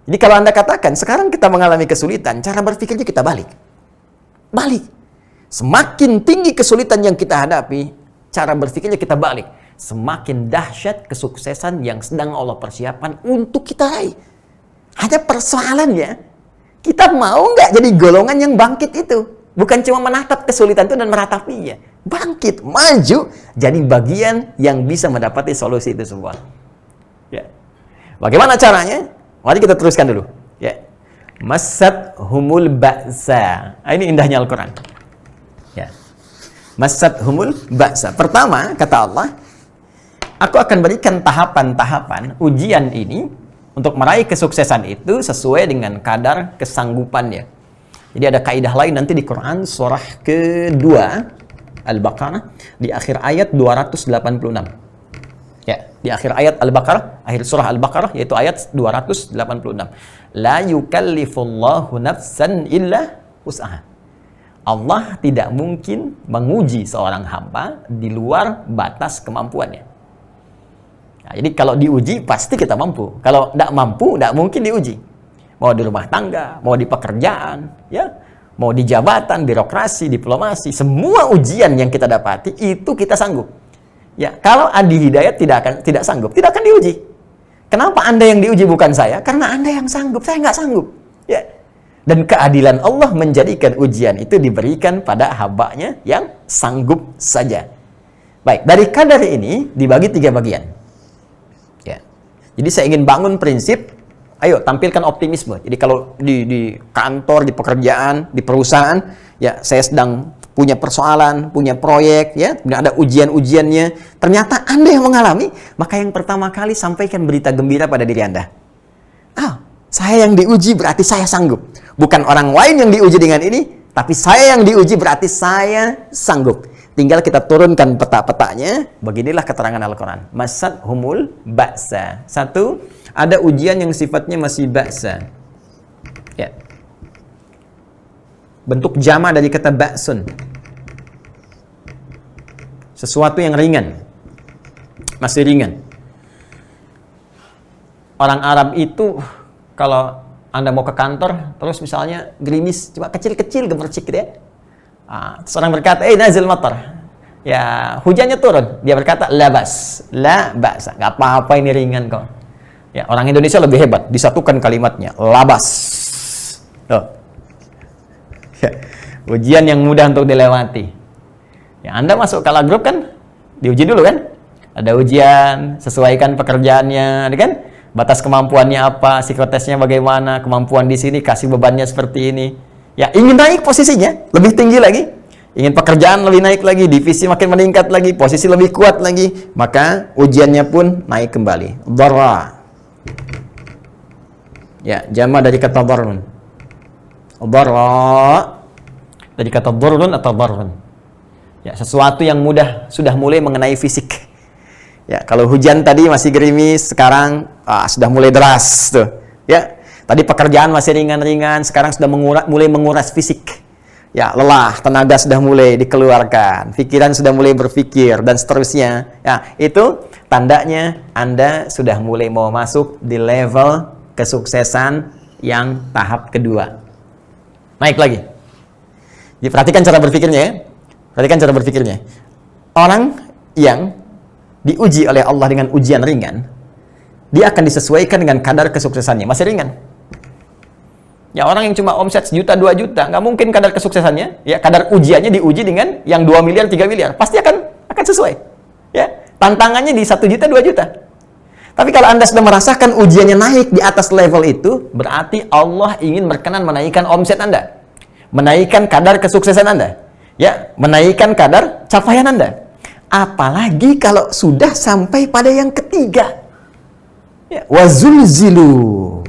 Speaker 2: Jadi kalau Anda katakan, sekarang kita mengalami kesulitan, cara berpikirnya kita balik. Balik. Semakin tinggi kesulitan yang kita hadapi, cara berpikirnya kita balik. Semakin dahsyat kesuksesan yang sedang Allah persiapkan untuk kita raih. Hanya persoalannya, kita mau nggak jadi golongan yang bangkit itu? Bukan cuma menatap kesulitan itu dan meratapinya. Bangkit, maju, jadi bagian yang bisa mendapati solusi itu semua. Ya. Bagaimana caranya? Mari kita teruskan dulu. Ya. Masat humul ba'sa. Ini indahnya Al-Quran. Ya. Masathumul ba'sa. Pertama, kata Allah, aku akan berikan tahapan-tahapan ujian ini untuk meraih kesuksesan itu sesuai dengan kadar kesanggupannya. Jadi ada kaidah lain nanti di Quran surah kedua Al-Baqarah di akhir ayat 286. Ya, di akhir ayat Al-Baqarah, akhir surah Al-Baqarah yaitu ayat 286. La yukallifullahu nafsan illa wus'aha. Allah tidak mungkin menguji seorang hamba di luar batas kemampuannya. Nah, jadi kalau diuji pasti kita mampu. Kalau tidak mampu, tidak mungkin diuji. Mau di rumah tangga, mau di pekerjaan, ya, mau di jabatan, birokrasi, diplomasi, semua ujian yang kita dapati itu kita sanggup. Ya, kalau Adi Hidayat tidak sanggup, tidak akan diuji. Kenapa Anda yang diuji bukan saya? Karena Anda yang sanggup, saya nggak sanggup. Ya. Dan keadilan Allah menjadikan ujian itu diberikan pada hambanya yang sanggup saja. Baik, dari kadar ini dibagi 3 bagian. Ya. Jadi saya ingin bangun prinsip, ayo tampilkan optimisme. Jadi kalau di kantor, di pekerjaan, di perusahaan, ya saya sedang punya persoalan, punya proyek, ya, ada ujian-ujiannya. Ternyata Anda yang mengalami, maka yang pertama kali sampaikan berita gembira pada diri Anda. Saya yang diuji berarti saya sanggup. Bukan orang lain yang diuji dengan ini, tapi saya yang diuji berarti saya sanggup. Tinggal kita turunkan peta-petanya. Beginilah keterangan Al-Quran. Masathumul ba'sa. 1, ada ujian yang sifatnya masih ba'sa. Ya. Bentuk jama dari kata ba'sun. Sesuatu yang ringan. Masih ringan. Orang Arab itu kalau Anda mau ke kantor, terus misalnya gerimis, cuma kecil-kecil gemercik gitu ya. Terus orang berkata, nazil matar. Ya, hujannya turun. Dia berkata, labas. La ba'sa. Gak apa-apa ini ringan kok. Ya, orang Indonesia lebih hebat. Disatukan kalimatnya. Labas. Tuh. Ya, ujian yang mudah untuk dilewati. Ya, Anda masuk kala grup kan, diuji dulu kan? Ada ujian, sesuaikan pekerjaannya, kan? Batas kemampuannya apa, psikotesnya bagaimana, kemampuan di sini, kasih bebannya seperti ini. Ya, ingin naik posisinya, lebih tinggi lagi. Ingin pekerjaan lebih naik lagi, divisi makin meningkat lagi, posisi lebih kuat lagi. Maka ujiannya pun naik kembali. Dharra. Ya, jama dari kata dharrun. Dharra. Dari kata dharrun atau dharrun. Ya, sesuatu yang mudah, sudah mulai mengenai fisik. Ya, kalau hujan tadi masih gerimis, sekarang sudah mulai deras tuh. Ya, tadi pekerjaan masih ringan-ringan, sekarang sudah mulai menguras fisik. Ya, lelah, tenaga sudah mulai dikeluarkan, pikiran sudah mulai berpikir dan seterusnya. Ya, itu tandanya Anda sudah mulai mau masuk di level kesuksesan yang tahap kedua. Naik lagi. Jadi perhatikan cara berpikirnya ya. Perhatikan cara berpikirnya. Orang yang diuji oleh Allah dengan ujian ringan, dia akan disesuaikan dengan kadar kesuksesannya. Masih ringan. Ya, orang yang cuma omset 1 juta, 2 juta, nggak mungkin kadar kesuksesannya, ya, kadar ujiannya diuji dengan yang 2 miliar, 3 miliar. Pasti akan sesuai. Ya, tantangannya di 1 juta, 2 juta. Tapi kalau Anda sudah merasakan ujiannya naik di atas level itu, berarti Allah ingin berkenan menaikkan omset Anda. Menaikkan kadar kesuksesan Anda. Ya, menaikkan kadar capaian Anda. Apalagi kalau sudah sampai pada yang ketiga. Ya, wazulzilu.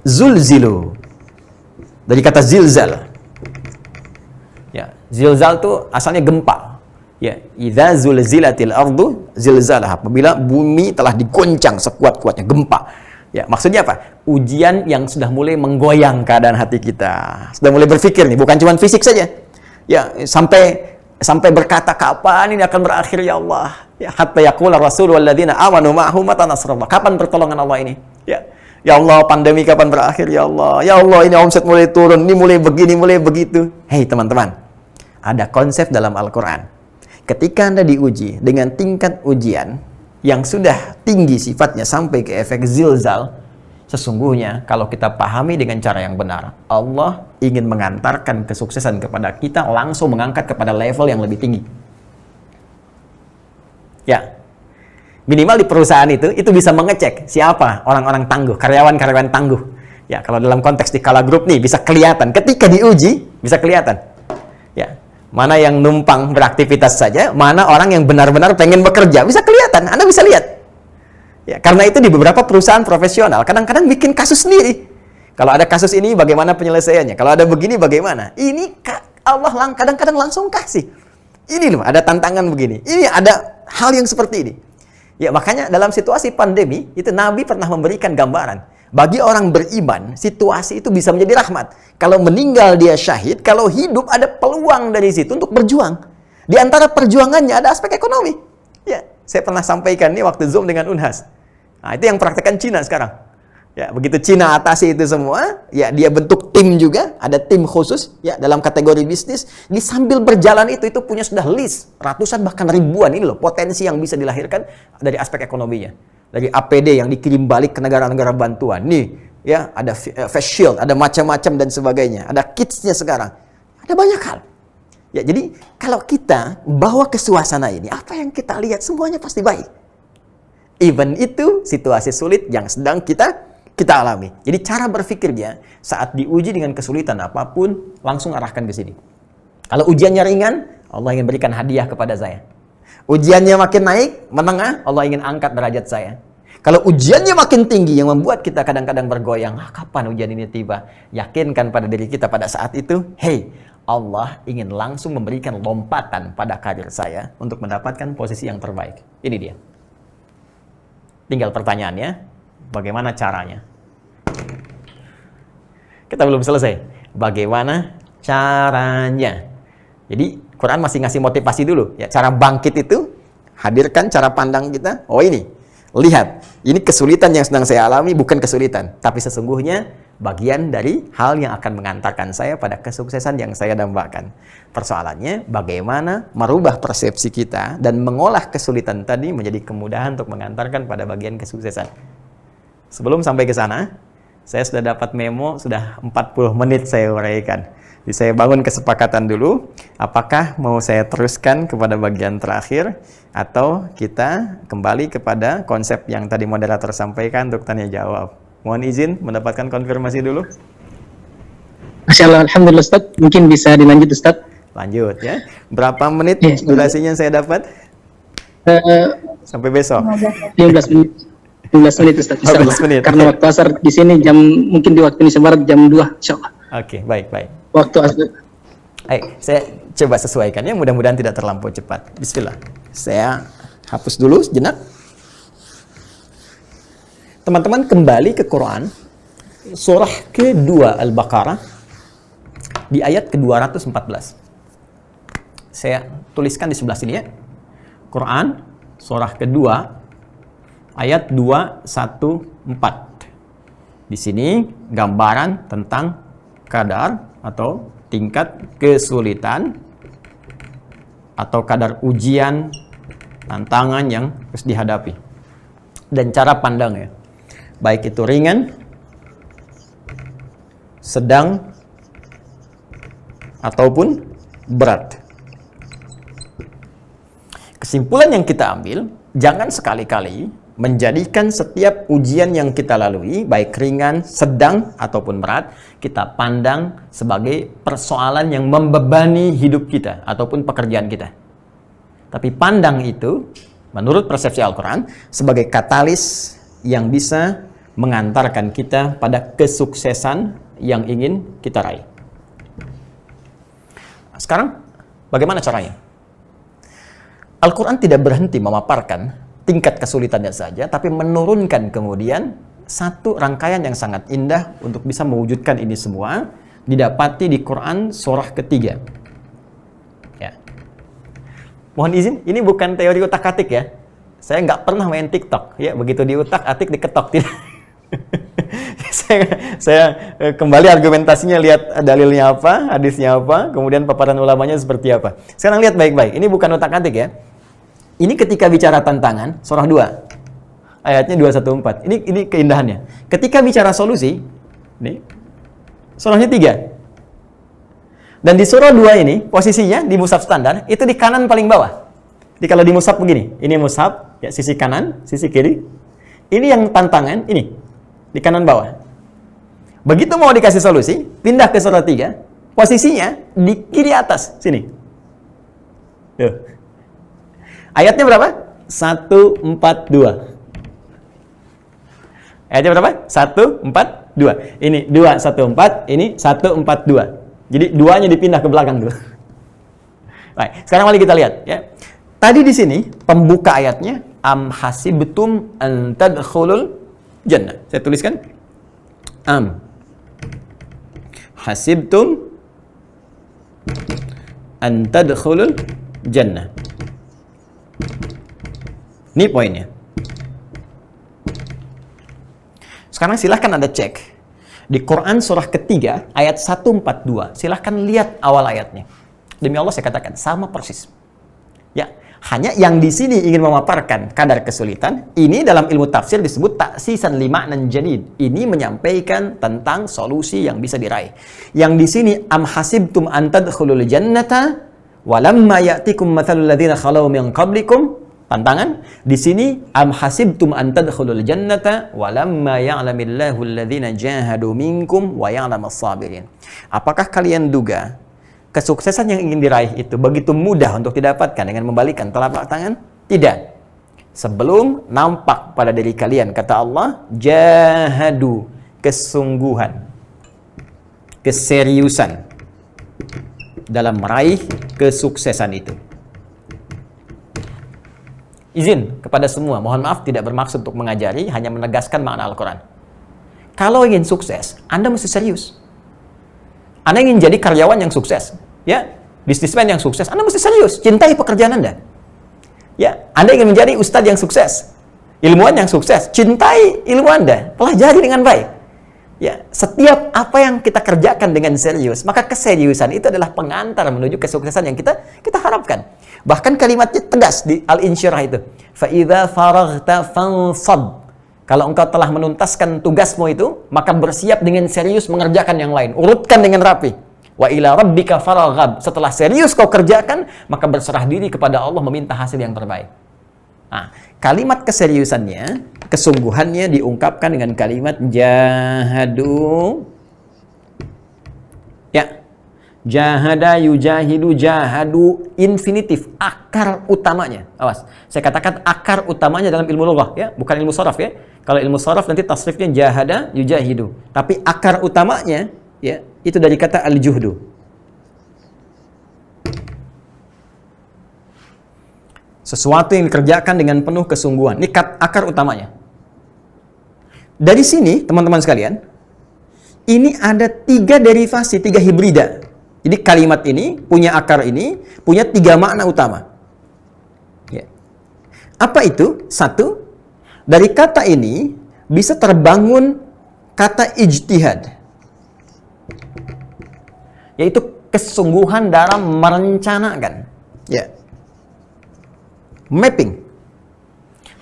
Speaker 2: Zulzilu. Dari kata zilzal. Ya, zilzal itu asalnya gempa. Ya, idza zulzilatil ardu zilzalah. Apabila bumi telah diguncang sekuat-kuatnya, gempa. Ya, maksudnya apa? Ujian yang sudah mulai menggoyang keadaan hati kita. Sudah mulai berpikir nih, bukan cuma fisik saja. Ya, sampai berkata, kapan ini akan berakhir ya Allah? Ya, hatta yaqula rasul walladzina amanu ma'ahu mata nasrullah. Kapan pertolongan Allah ini? Ya Allah, pandemi kapan berakhir ya Allah? Ya Allah, ini omset mulai turun, ini mulai begini, mulai begitu. Hei teman-teman, ada konsep dalam Al-Quran. Ketika Anda diuji dengan tingkat ujian yang sudah tinggi sifatnya sampai ke efek zilzal, sesungguhnya kalau kita pahami dengan cara yang benar, Allah ingin mengantarkan kesuksesan kepada kita, langsung mengangkat kepada level yang lebih tinggi. Ya, minimal di perusahaan itu bisa mengecek siapa orang-orang tangguh, karyawan-karyawan tangguh. Ya, kalau dalam konteks di Kala Group nih bisa kelihatan ketika diuji, bisa kelihatan. Ya, Mana yang numpang beraktivitas saja, mana orang yang benar-benar pengen bekerja. Bisa kelihatan, Anda bisa lihat. Ya, karena itu di beberapa perusahaan profesional, kadang-kadang bikin kasus sendiri. Kalau ada kasus ini, bagaimana penyelesaiannya? Kalau ada begini, bagaimana? Ini Allah kadang-kadang langsung kasih. Ini loh, ada tantangan begini. Ini ada hal yang seperti ini. Ya, makanya dalam situasi pandemi, itu Nabi pernah memberikan gambaran. Bagi orang beriman, situasi itu bisa menjadi rahmat. Kalau meninggal dia syahid, kalau hidup ada peluang dari situ untuk berjuang. Di antara perjuangannya ada aspek ekonomi. Ya, saya pernah sampaikan ini waktu Zoom dengan Unhas. Nah, itu yang praktekkan Cina sekarang. Ya, begitu Cina atasi itu semua, ya dia bentuk tim juga, ada tim khusus ya dalam kategori bisnis. Di sambil berjalan itu punya sudah list ratusan bahkan ribuan ini loh potensi yang bisa dilahirkan dari aspek ekonominya. Dari APD yang dikirim balik ke negara-negara bantuan. Nih, ya, ada face shield, ada macam-macam dan sebagainya. Ada kitsnya sekarang. Ada banyak hal. Ya, jadi kalau kita bawa ke suasana ini, apa yang kita lihat semuanya pasti baik. Even itu situasi sulit yang sedang kita alami. Jadi cara berpikirnya saat diuji dengan kesulitan apapun, langsung arahkan ke sini. Kalau ujiannya ringan, Allah ingin berikan hadiah kepada saya. Ujiannya makin naik, menengah, Allah ingin angkat derajat saya. Kalau ujiannya makin tinggi yang membuat kita kadang-kadang bergoyang, kapan ujian ini tiba? Yakinkan pada diri kita pada saat itu, hey, Allah ingin langsung memberikan lompatan pada karir saya untuk mendapatkan posisi yang terbaik. Ini dia. Tinggal pertanyaannya, bagaimana caranya? Kita belum selesai. Bagaimana caranya? Jadi Quran masih ngasih motivasi dulu. Ya, cara bangkit itu, hadirkan cara pandang kita. Oh ini, lihat. Ini kesulitan yang sedang saya alami, bukan kesulitan. Tapi sesungguhnya bagian dari hal yang akan mengantarkan saya pada kesuksesan yang saya dambakan. Persoalannya, bagaimana merubah persepsi kita dan mengolah kesulitan tadi menjadi kemudahan untuk mengantarkan pada bagian kesuksesan. Sebelum sampai ke sana, saya sudah dapat memo, sudah 40 menit saya uraikan. Jadi saya bangun kesepakatan dulu, apakah mau saya teruskan kepada bagian terakhir, atau kita kembali kepada konsep yang tadi moderator sampaikan untuk tanya jawab. Mohon izin mendapatkan konfirmasi dulu.
Speaker 3: Masya Allah, Alhamdulillah Ustaz. Mungkin bisa dilanjut Ustaz.
Speaker 2: Lanjut ya. Berapa menit
Speaker 3: Yes,
Speaker 2: durasinya saya dapat? Sampai besok.
Speaker 3: 15 menit. 15 menit Ustaz.
Speaker 2: 15 menit.
Speaker 3: Karena waktu asar di sini mungkin di waktu Indonesia Barat jam 2, insyaallah.
Speaker 2: Oke, baik.
Speaker 3: Waktu asar.
Speaker 2: Saya coba sesuaikannya, mudah-mudahan tidak terlampau cepat. Bismillah. Saya hapus dulu sejenak. Teman-teman kembali ke Quran, surah kedua Al-Baqarah, di ayat ke-214. Saya tuliskan di sebelah sini ya. Quran, surah kedua, ayat 214. Di sini gambaran tentang kadar atau tingkat kesulitan atau kadar ujian, tantangan yang harus dihadapi. Dan cara pandangnya, baik itu ringan, sedang, ataupun berat. Kesimpulan yang kita ambil, jangan sekali-kali menjadikan setiap ujian yang kita lalui, baik ringan, sedang, ataupun berat, kita pandang sebagai persoalan yang membebani hidup kita ataupun pekerjaan kita. Tapi pandang itu, menurut persepsi Al-Quran, sebagai katalis yang bisa mengantarkan kita pada kesuksesan yang ingin kita raih. Sekarang, bagaimana caranya? Al-Quran tidak berhenti memaparkan tingkat kesulitannya saja, tapi menurunkan kemudian satu rangkaian yang sangat indah untuk bisa mewujudkan ini semua, didapati di Quran surah ketiga. Ya. Mohon izin, ini bukan teori utak-atik ya. Saya nggak pernah main TikTok, ya. Begitu diutak-atik, diketok. Tidak. saya kembali argumentasinya, lihat dalilnya apa, hadisnya apa, kemudian paparan ulamanya seperti apa. Sekarang lihat baik-baik, ini bukan utak-atik ya. Ini ketika bicara tantangan, surah 2, ayatnya 214. Ini keindahannya. Ketika bicara solusi, ini surahnya 3. Dan di surah 2 ini, posisinya di mushaf standar, itu di kanan paling bawah. Jadi kalau di mushaf begini, ini mushaf, ya, sisi kanan, sisi kiri. Ini yang tantangan, ini, di kanan bawah. Begitu mau dikasih solusi, pindah ke surah 3, posisinya di kiri atas, sini. Tuh. Ayatnya berapa? 142. Ayatnya berapa? 142. Ini 214, ini 142. Jadi duanya dipindah ke belakang dulu. Baik, sekarang mari kita lihat ya. Tadi di sini pembuka ayatnya am hasibtum an tadkhulul jannah. Saya tuliskan am hasibtum an tadkhulul jannah. Ini poinnya. Sekarang silahkan Anda cek di Quran surah ketiga ayat 142. Silahkan lihat awal ayatnya. Demi Allah saya katakan sama persis. Ya, hanya yang di sini ingin memaparkan kadar kesulitan. Ini dalam ilmu tafsir disebut taksisan lima'nan jadid. Ini menyampaikan tentang solusi yang bisa diraih. Yang di sini am hasibtum an tadkhulul jannata walamma ya'tikum mathalul ladzina khalau min qablikum. Tantangan di sini am hasibtum an tadkhulul jannata walamma ya'lamillahu alladhina jahadu minkum wa ya'lamas sabirin. Apakah kalian duga kesuksesan yang ingin diraih itu begitu mudah untuk didapatkan dengan membalikkan telapak tangan? Tidak. Sebelum nampak pada diri kalian, kata Allah, jahadu, kesungguhan, keseriusan dalam meraih kesuksesan itu. Izin kepada semua, mohon maaf tidak bermaksud untuk mengajari, hanya menegaskan makna Al-Quran. Kalau ingin sukses, Anda mesti serius. Anda ingin jadi karyawan yang sukses, ya, bisnismen yang sukses, Anda mesti serius, cintai pekerjaan Anda. Ya, Anda ingin menjadi ustadz yang sukses, ilmuwan yang sukses, cintai ilmu Anda, pelajari dengan baik. Ya, setiap apa yang kita kerjakan dengan serius, maka keseriusan itu adalah pengantar menuju kesuksesan yang kita harapkan. Bahkan kalimatnya tegas di Al-Insyirah itu. Fa idza faraghta fansab. Kalau engkau telah menuntaskan tugasmu itu, maka bersiap dengan serius mengerjakan yang lain. Urutkan dengan rapi. Wa ila rabbika faraghab. Setelah serius kau kerjakan, maka berserah diri kepada Allah meminta hasil yang terbaik. Nah, kalimat keseriusannya, kesungguhannya diungkapkan dengan kalimat jahadu. Ya. Jahada, yujahidu, jahadu, infinitif, akar utamanya. Awas, saya katakan akar utamanya dalam ilmu lughah, ya, bukan ilmu sharaf, ya. Kalau ilmu sharaf nanti tasrifnya jahada, yujahidu. Tapi akar utamanya, ya, itu dari kata al-juhdu. Sesuatu yang dikerjakan dengan penuh kesungguhan. Ini akar utamanya. Dari sini, teman-teman sekalian, ini ada 3 derivasi, 3 hibrida. Jadi kalimat ini, punya akar ini, punya 3 makna utama. Ya. Apa itu? 1, dari kata ini bisa terbangun kata ijtihad. Yaitu kesungguhan dalam merencanakan. Ya. Mapping.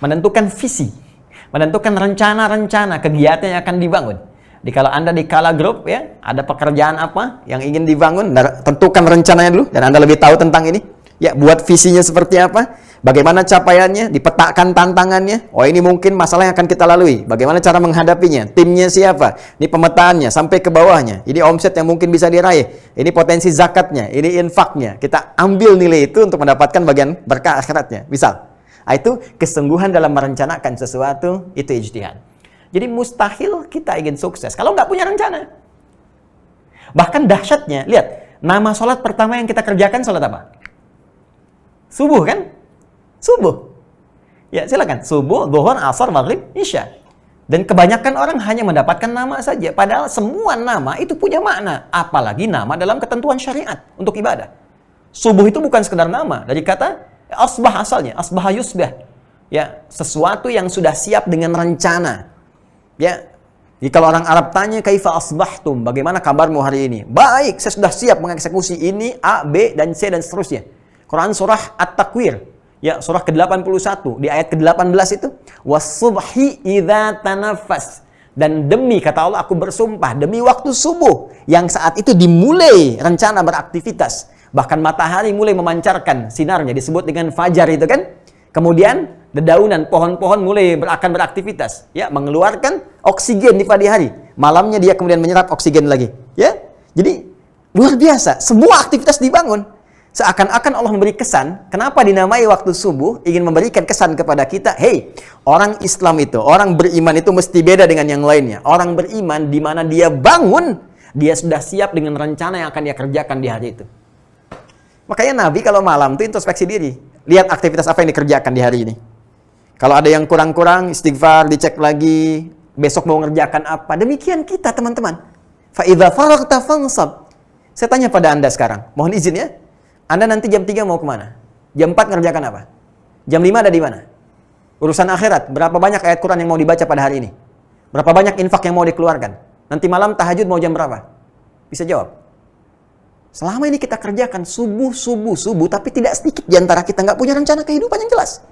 Speaker 2: Menentukan visi. Menentukan rencana-rencana kegiatan yang akan dibangun. Kalau Anda di Kala Group, ya, ada pekerjaan apa yang ingin dibangun, tentukan rencananya dulu, dan Anda lebih tahu tentang ini. Ya, buat visinya seperti apa, bagaimana capaiannya, dipetakan tantangannya. Oh, ini mungkin masalah yang akan kita lalui. Bagaimana cara menghadapinya, timnya siapa, ini pemetaannya, sampai ke bawahnya. Ini omset yang mungkin bisa diraih, ini potensi zakatnya, ini infaknya. Kita ambil nilai itu untuk mendapatkan bagian berkah akhiratnya. Misal, itu kesungguhan dalam merencanakan sesuatu, itu ijtihad. Jadi mustahil kita ingin sukses kalau nggak punya rencana. Bahkan dahsyatnya, lihat, nama sholat pertama yang kita kerjakan sholat apa? Subuh kan? Subuh. Ya, silakan. Subuh, zuhur, asar, maghrib, isya. Dan kebanyakan orang hanya mendapatkan nama saja. Padahal semua nama itu punya makna. Apalagi nama dalam ketentuan syariat untuk ibadah. Subuh itu bukan sekedar nama. Dari kata asbah asalnya. Asbah yusbah. Ya, sesuatu yang sudah siap dengan rencana. Ya, jadi kalau orang Arab tanya kaifa asbahtum, bagaimana kabarmu hari ini? Baik, saya sudah siap mengeksekusi ini A, B, dan C, dan seterusnya. Quran surah At-Takwir, ya, surah ke-81 di ayat ke-18 itu, was-subhi idza tanaffas. Dan demi, kata Allah, aku bersumpah demi waktu subuh yang saat itu dimulai rencana beraktivitas. Bahkan matahari mulai memancarkan sinarnya, disebut dengan fajar itu kan. Kemudian dedaunan pohon-pohon mulai akan beraktivitas, ya, mengeluarkan oksigen di pagi hari. Malamnya dia kemudian menyerap oksigen lagi, ya. Jadi luar biasa, semua aktivitas dibangun. Seakan-akan Allah memberi kesan, kenapa dinamai waktu subuh, ingin memberikan kesan kepada kita, hey, orang Islam itu, orang beriman itu mesti beda dengan yang lainnya. Orang beriman di mana dia bangun, dia sudah siap dengan rencana yang akan dia kerjakan di hari itu. Makanya Nabi kalau malam itu introspeksi diri. Lihat aktivitas apa yang dikerjakan di hari ini. Kalau ada yang kurang-kurang, istighfar, dicek lagi, besok mau ngerjakan apa. Demikian kita teman-teman. Fa'idha faraghta fansab. Saya tanya pada Anda sekarang, mohon izin ya. Anda nanti jam 3 mau kemana? Jam 4 ngerjakan apa? Jam 5 ada di mana? Urusan akhirat, berapa banyak ayat Quran yang mau dibaca pada hari ini? Berapa banyak infak yang mau dikeluarkan? Nanti malam tahajud mau jam berapa? Bisa jawab. Selama ini kita kerjakan subuh, tapi tidak sedikit di antara kita nggak punya rencana kehidupan yang jelas.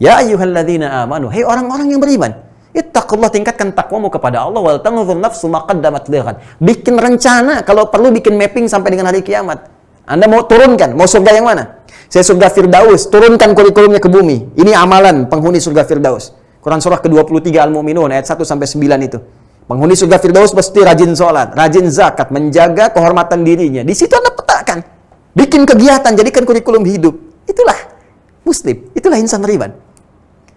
Speaker 2: Ya ayyuhalladzina amanu, hei orang-orang yang beriman, ittaqullah, tingkatkan takwamu kepada Allah, wal tanzur nafsu ma qaddamat lighad. Bikin rencana, kalau perlu bikin mapping sampai dengan hari kiamat. Anda mau turunkan, mau surga yang mana? Saya surga Firdaus, turunkan kurikulumnya ke bumi. Ini amalan penghuni surga Firdaus. Quran surah ke-23 Al-Mu'minun ayat 1 sampai 9 itu. Penghuni surga Firdaus mesti rajin sholat, rajin zakat, menjaga kehormatan dirinya. Di situ Anda petakan. Bikin kegiatan, jadikan kurikulum hidup. Itulah Muslim, itulah insan beriman.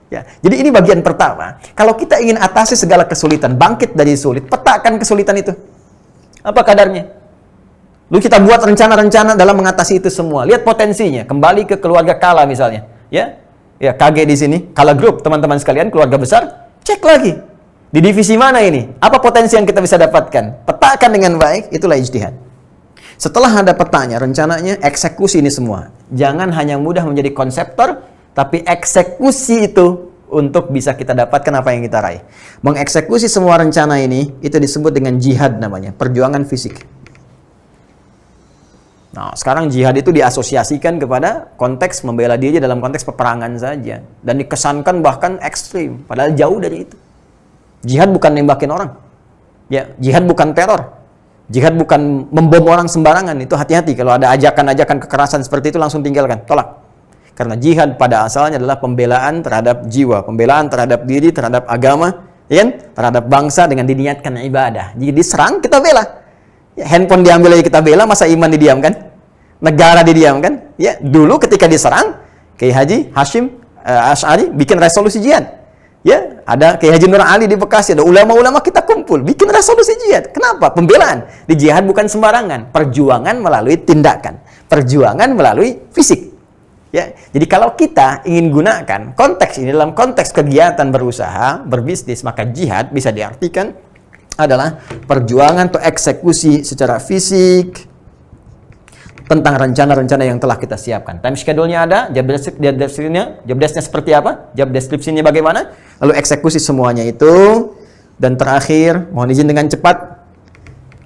Speaker 2: Ya, jadi ini bagian pertama. Kalau kita ingin atasi segala kesulitan, bangkit dari sulit, petakan kesulitan itu. Apa kadarnya? Lalu kita buat rencana-rencana dalam mengatasi itu semua. Lihat potensinya. Kembali ke keluarga Kala misalnya. Ya, KG di sini. Kala Group, teman-teman sekalian, keluarga besar. Cek lagi. Di divisi mana ini? Apa potensi yang kita bisa dapatkan? Petakan dengan baik, itulah ijtihad. Setelah ada petanya, rencananya, eksekusi ini semua. Jangan hanya mudah menjadi konseptor, tapi eksekusi itu untuk bisa kita dapatkan apa yang kita raih. Mengeksekusi semua rencana ini, itu disebut dengan jihad namanya. Perjuangan fisik. Nah, sekarang jihad itu diasosiasikan kepada konteks membela diri dalam konteks peperangan saja. Dan dikesankan bahkan ekstrim. Padahal jauh dari itu. Jihad bukan nembakin orang. Ya, jihad bukan teror. Jihad bukan membom orang sembarangan. Itu hati-hati. Kalau ada ajakan-ajakan kekerasan seperti itu langsung tinggalkan. Tolak. Karena jihad pada asalnya adalah pembelaan terhadap jiwa. Pembelaan terhadap diri, terhadap agama. Ya, terhadap bangsa dengan diniatkan ibadah. Jadi diserang, kita bela. Ya, handphone diambil aja kita bela, masa iman didiamkan? Negara didiamkan? Ya, dulu ketika diserang, Kiai Haji Hashim Asy'ari bikin resolusi jihad. Ya, ada Kiai Haji Nur Ali di Bekasi, ada ulama-ulama kita kumpul, bikin resolusi jihad. Kenapa? Pembelaan. Di jihad bukan sembarangan, perjuangan melalui tindakan, perjuangan melalui fisik. Ya, jadi kalau kita ingin gunakan konteks ini dalam konteks kegiatan berusaha, berbisnis, maka jihad bisa diartikan adalah perjuangan atau eksekusi secara fisik tentang rencana-rencana yang telah kita siapkan. Time schedule-nya ada, job desk-nya seperti apa, job description-nya bagaimana, lalu eksekusi semuanya itu, dan terakhir, mohon izin dengan cepat,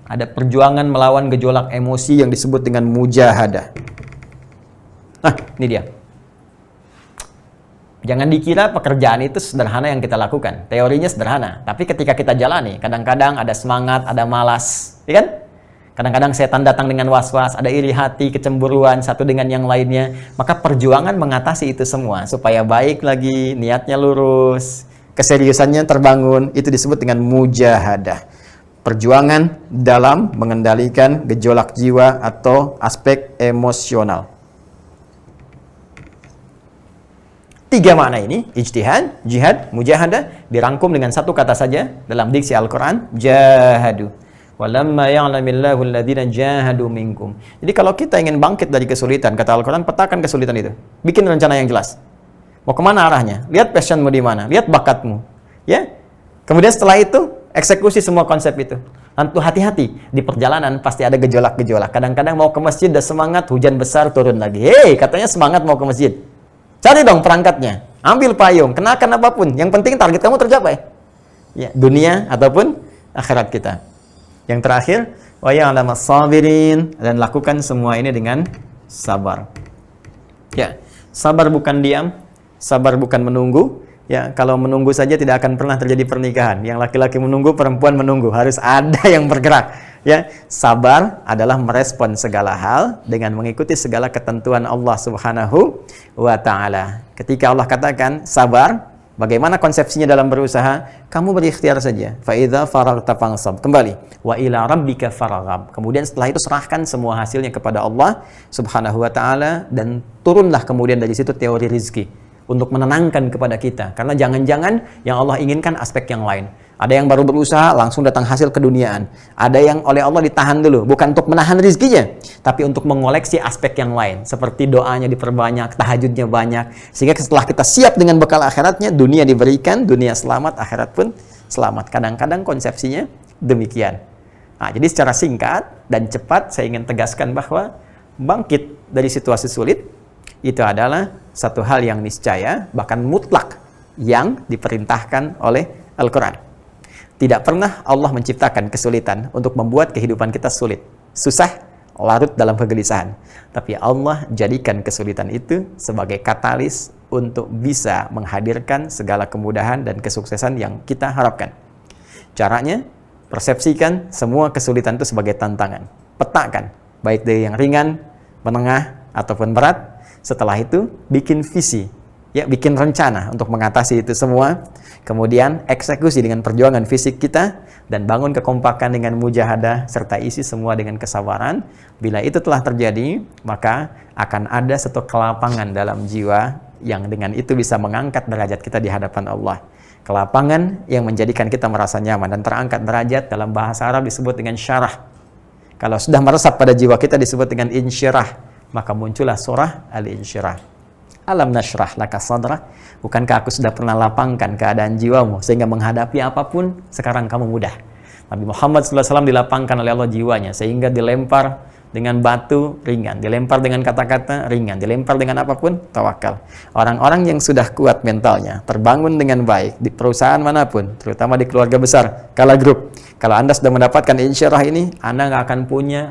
Speaker 2: ada perjuangan melawan gejolak emosi yang disebut dengan mujahadah. Nah, ini dia. Jangan dikira pekerjaan itu sederhana yang kita lakukan. Teorinya sederhana, tapi ketika kita jalani, kadang-kadang ada semangat, ada malas, ya kan? Kadang-kadang setan datang dengan was-was, ada iri hati, kecemburuan satu dengan yang lainnya. Maka perjuangan mengatasi itu semua supaya baik lagi, niatnya lurus, keseriusannya terbangun, itu disebut dengan mujahadah. Perjuangan dalam mengendalikan gejolak jiwa atau aspek emosional. 3 makna ini, ijtihad, jihad, mujahadah, dirangkum dengan satu kata saja dalam diksi Al-Quran, jahadu. Walamma ya'lamillahu alladhina jahadu minkum. Jadi kalau kita ingin bangkit dari kesulitan, kata Al-Quran, petakan kesulitan itu. Bikin rencana yang jelas. Mau kemana arahnya? Lihat passionmu di mana? Lihat bakatmu. Ya. Kemudian setelah itu, eksekusi semua konsep itu. Tentu hati-hati. Di perjalanan pasti ada gejolak-gejolak. Kadang-kadang mau ke masjid, udah semangat, hujan besar, turun lagi. Hei, katanya semangat mau ke masjid. Cari dong perangkatnya, ambil payung, kenakan apapun. Yang penting target kamu tercapai. Ya, dunia ataupun akhirat kita. Yang terakhir, wa ya'lamas sabirin, dan lakukan semua ini dengan sabar. Ya, sabar bukan diam, sabar bukan menunggu. Ya, kalau menunggu saja tidak akan pernah terjadi pernikahan. Yang laki-laki menunggu, perempuan menunggu, harus ada yang bergerak. Ya, sabar adalah merespon segala hal dengan mengikuti segala ketentuan Allah Subhanahu wa taala. Ketika Allah katakan sabar, Bagaimana konsepsinya dalam berusaha? Kamu berikhtiar saja. Fa idza faragta fansab. Kembali. Wa ila rabbika farghab. Kemudian setelah itu serahkan semua hasilnya kepada Allah Subhanahu wa taala dan turunlah kemudian dari situ teori rizki untuk menenangkan kepada kita. Karena jangan-jangan yang Allah inginkan aspek yang lain. Ada yang baru berusaha langsung datang hasil keduniaan. Ada yang oleh Allah ditahan dulu, bukan untuk menahan rizkinya, tapi untuk mengoleksi aspek yang lain. Seperti doanya diperbanyak, tahajudnya banyak. Sehingga setelah kita siap dengan bekal akhiratnya, dunia diberikan, dunia selamat, akhirat pun selamat. Kadang-kadang konsepsinya demikian. Nah, jadi secara singkat dan cepat saya ingin tegaskan bahwa bangkit dari situasi sulit itu adalah satu hal yang niscaya, bahkan mutlak yang diperintahkan oleh Al-Quran. Tidak pernah Allah menciptakan kesulitan untuk membuat kehidupan kita sulit, susah, larut dalam kegelisahan. Tapi Allah jadikan kesulitan itu sebagai katalis untuk bisa menghadirkan segala kemudahan dan kesuksesan yang kita harapkan. Caranya, persepsikan semua kesulitan itu sebagai tantangan. Petakan, baik dari yang ringan, menengah, ataupun berat. Setelah itu, bikin visi, ya, bikin rencana untuk mengatasi itu semua. Kemudian eksekusi dengan perjuangan fisik kita dan bangun kekompakan dengan mujahadah serta isi semua dengan kesabaran. Bila itu telah terjadi, maka akan ada satu kelapangan dalam jiwa yang dengan itu bisa mengangkat derajat kita di hadapan Allah. Kelapangan yang menjadikan kita merasa nyaman dan terangkat derajat dalam bahasa Arab disebut dengan syarah. Kalau sudah meresap pada jiwa kita disebut dengan insyirah, maka muncullah surah Al-Insyirah. Alam nashrah laka sadrak. Bukankah aku sudah pernah lapangkan keadaan jiwamu sehingga menghadapi apapun sekarang kamu mudah. Nabi Muhammad SAW dilapangkan oleh Allah jiwanya sehingga dilempar dengan batu ringan, dilempar dengan kata-kata ringan, dilempar dengan apapun tawakal. Orang-orang yang sudah kuat mentalnya, terbangun dengan baik di perusahaan manapun, terutama di keluarga besar, Kala Group. Kalau Anda sudah mendapatkan insyirah ini, Anda nggak akan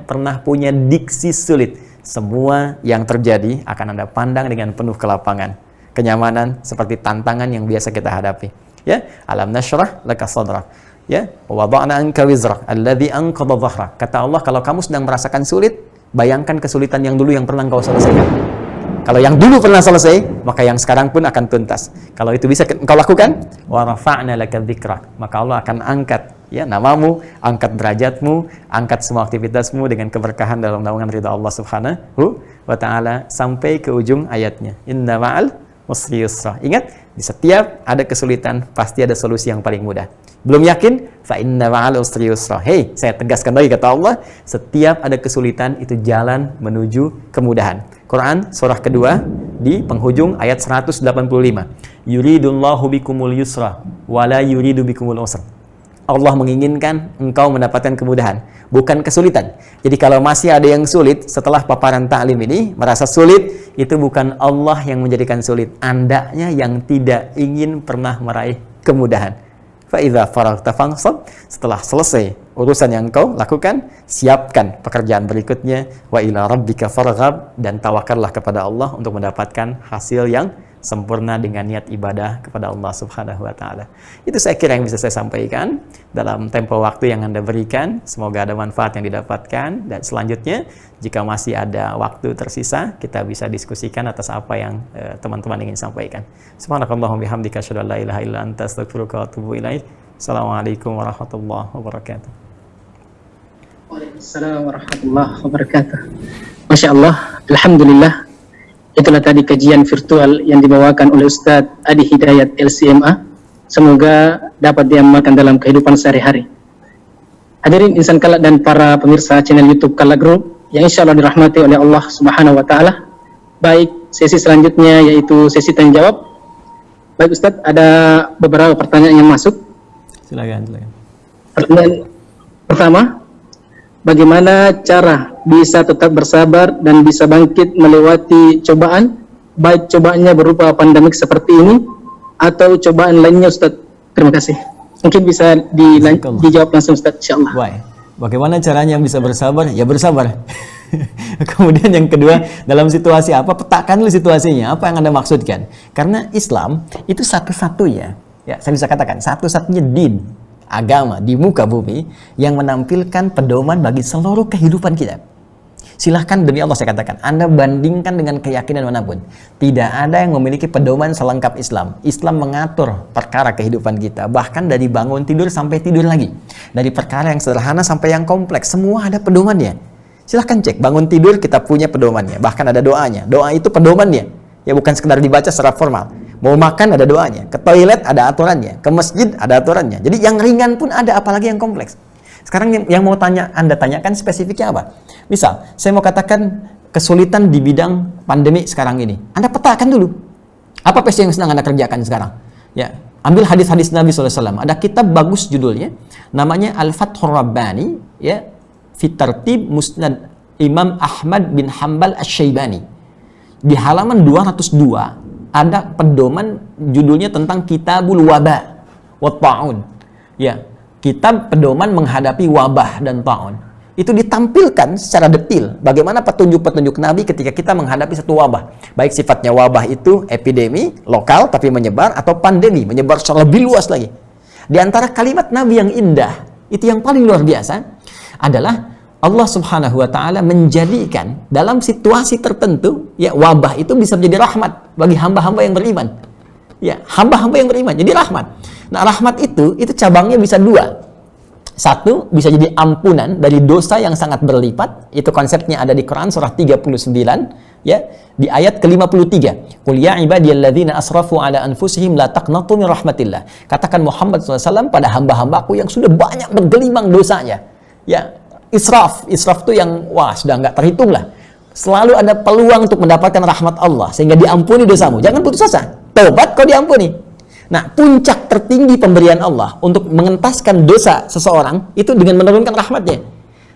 Speaker 2: pernah punya diksi sulit. Semua yang terjadi akan Anda pandang dengan penuh kelapangan, kenyamanan seperti tantangan yang biasa kita hadapi. Ya, alam nashrah laka sadrak. Ya, wa wada'na anka wizrak alladhi anqadha dhahrak. Kata Allah, kalau kamu sedang merasakan sulit, bayangkan kesulitan yang dulu yang pernah engkau selesaikan. Kalau yang dulu pernah selesai, maka yang sekarang pun akan tuntas. Kalau itu bisa engkau lakukan, wa rafa'na laka dzikrak, maka Allah akan angkat, ya, namamu, angkat derajatmu, angkat semua aktivitasmu dengan keberkahan dalam naungan ridha Allah Subhanahu wa taala sampai ke ujung ayatnya. Inna ma'al usri yusra. Ingat, di setiap ada kesulitan pasti ada solusi yang paling mudah. Belum yakin? Fa inna ma'al usri yusra. Hei, saya tegaskan lagi kata Allah, setiap ada kesulitan itu jalan menuju kemudahan. Quran surah kedua di penghujung ayat 185. Yuridullahu bikumul yusra wala yuridu bikumul usra. Allah menginginkan engkau mendapatkan kemudahan, bukan kesulitan. Jadi kalau masih ada yang sulit setelah paparan ta'lim ini, merasa sulit, itu bukan Allah yang menjadikan sulit. Andanya yang tidak ingin pernah meraih kemudahan. Fa idza faragta fansab. Setelah selesai urusan yang engkau lakukan, siapkan pekerjaan berikutnya. Wa ila rabbika farghab. Dan tawakallah kepada Allah untuk mendapatkan hasil yang sempurna dengan niat ibadah kepada Allah Subhanahu wa taala. Itu saya kira yang bisa saya sampaikan dalam tempo waktu yang Anda berikan. Semoga ada manfaat yang didapatkan, dan selanjutnya jika masih ada waktu tersisa, kita bisa diskusikan atas apa yang teman-teman ingin sampaikan. Subhanakallahumma bihamdika asyhadu an la ilaha illa anta astaghfiruka wa atubu ilaik. Assalamualaikum warahmatullahi wabarakatuh.
Speaker 3: Waalaikumsalam warahmatullahi wabarakatuh. Masya Allah, alhamdulillah. Itulah tadi kajian virtual yang dibawakan oleh Ustadz Adi Hidayat LCMA. Semoga dapat diamalkan dalam kehidupan sehari-hari. Hadirin insan Kala dan para pemirsa channel YouTube Kala Group yang insya Allah dirahmati oleh Allah Subhanahu wa taala. Baik, sesi selanjutnya yaitu sesi tanya jawab. Baik Ustadz, ada beberapa pertanyaan yang masuk.
Speaker 1: Silakan.
Speaker 3: Pertanyaan pertama, bagaimana cara bisa tetap bersabar dan bisa bangkit melewati cobaan, baik cobaannya berupa pandemik seperti ini atau cobaan lainnya, Ustaz? Terima kasih. Mungkin bisa dijawab langsung, Ustaz, insyaallah.
Speaker 1: Baik. Bagaimana caranya bisa bersabar? Ya bersabar. Kemudian yang kedua, dalam situasi apa? Petakan dulu situasinya. Apa yang Anda maksudkan? Karena Islam itu satu-satunya, ya saya bisa katakan satu-satunya din, agama di muka bumi yang menampilkan pedoman bagi seluruh kehidupan kita.
Speaker 2: Silahkan demi Allah saya katakan, Anda bandingkan dengan keyakinan manapun. Tidak ada yang memiliki pedoman selengkap Islam. Islam mengatur perkara kehidupan kita, bahkan dari bangun tidur sampai tidur lagi. Dari perkara yang sederhana sampai yang kompleks, semua ada pedomannya. Silahkan cek, bangun tidur kita punya pedomannya, bahkan ada doanya. Doa itu pedomannya, ya bukan sekedar dibaca secara formal. Mau makan ada doanya, ke toilet ada aturannya, ke masjid ada aturannya. Jadi yang ringan pun ada, apalagi yang kompleks. Sekarang yang mau Anda tanyakan spesifiknya apa? Misal, saya mau katakan kesulitan di bidang pandemi sekarang ini. Anda petakan dulu. Apa yang sedang Anda kerjakan sekarang? Ya, ambil hadis-hadis Nabi SAW. Ada kitab bagus judulnya, namanya Al-Fathur Rabbani, ya, fi Tartib Musnad Imam Ahmad bin Hanbal Asy-Syaibani. Di halaman 202 ada pedoman judulnya tentang Kitabul Waba wa Ta'un. Ya, kitab pedoman menghadapi wabah dan ta'un. Itu ditampilkan secara detil bagaimana petunjuk-petunjuk Nabi ketika kita menghadapi satu wabah. Baik sifatnya wabah itu epidemi lokal tapi menyebar, atau pandemi menyebar secara lebih luas lagi. Di antara kalimat Nabi yang indah, itu yang paling luar biasa adalah Allah Subhanahu wa taala menjadikan dalam situasi tertentu, ya, wabah itu bisa menjadi rahmat bagi hamba-hamba yang beriman. Ya, hamba-hamba yang beriman jadi rahmat. Nah, rahmat itu cabangnya bisa dua. Satu, bisa jadi ampunan dari dosa yang sangat berlipat. Itu konsepnya ada di Quran surah 39, ya, di ayat ke-53. Qul ya ibadiyalladzina asrafu ala anfusihim la taqnatu min rahmatillah. Katakan Muhammad SAW pada hamba-hambaku yang sudah banyak bergelimang dosanya. Ya, israf itu yang sudah nggak terhitung lah. Selalu ada peluang untuk mendapatkan rahmat Allah sehingga diampuni dosamu. Jangan putus asa. Tobat kau diampuni. Nah, puncak tertinggi pemberian Allah untuk mengentaskan dosa seseorang itu dengan menurunkan rahmatnya.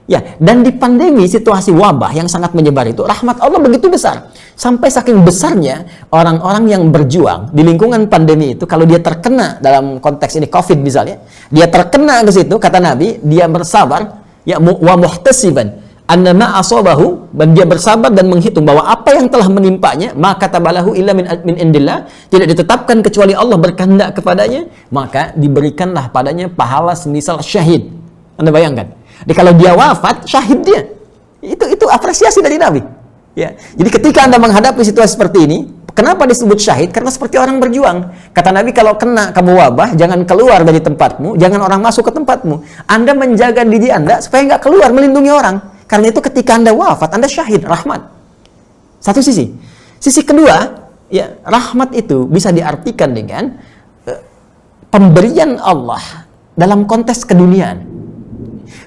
Speaker 2: Ya, dan di pandemi, situasi wabah yang sangat menyebar itu, rahmat Allah begitu besar. Sampai saking besarnya, orang-orang yang berjuang di lingkungan pandemi itu, kalau dia terkena dalam konteks ini COVID misalnya, dia terkena ke situ, kata Nabi, dia bersabar, ya, wa muhtasiban annama asabahu, dan dia bersabar dan menghitung bahwa apa yang telah menimpanya, maka tabalahu illa min indillah, tidak ditetapkan kecuali Allah berkehendak kepadanya, maka diberikanlah padanya pahala semisal syahid. Anda bayangkan, jadi kalau dia wafat, syahid dia. Itu apresiasi dari Nabi. Ya, jadi ketika Anda menghadapi situasi seperti ini, kenapa disebut syahid? Karena seperti orang berjuang. Kata Nabi, kalau kena kamu wabah, jangan keluar dari tempatmu, jangan orang masuk ke tempatmu. Anda menjaga diri Anda supaya nggak keluar, melindungi orang. Karena itu ketika Anda wafat, Anda syahid, rahmat. Satu sisi. Sisi kedua, ya, rahmat itu bisa diartikan dengan pemberian Allah dalam konteks keduniaan.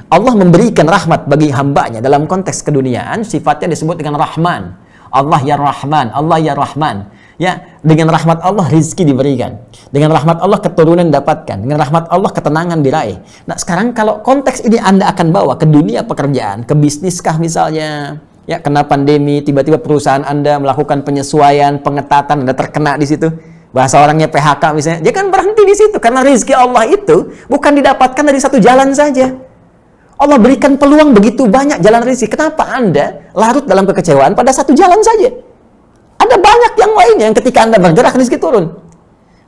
Speaker 2: Allah memberikan rahmat bagi hambanya dalam konteks keduniaan, sifatnya disebut dengan Rahman. Allah ya Rahman, Allah ya Rahman. Ya, dengan rahmat Allah rizki diberikan. Dengan rahmat Allah keturunan didapatkan. Dengan rahmat Allah ketenangan diraih. Nah, sekarang kalau konteks ini Anda akan bawa ke dunia pekerjaan, ke bisniskah misalnya, ya, kena pandemi, tiba-tiba perusahaan Anda melakukan penyesuaian, pengetatan, Anda terkena di situ. Bahasa orangnya PHK misalnya, jangan berhenti di situ, karena rizki Allah itu bukan didapatkan dari satu jalan saja. Allah berikan peluang begitu banyak jalan rizki. Kenapa Anda larut dalam kekecewaan pada satu jalan saja? Ada banyak yang lainnya yang ketika Anda bergerak rizki turun.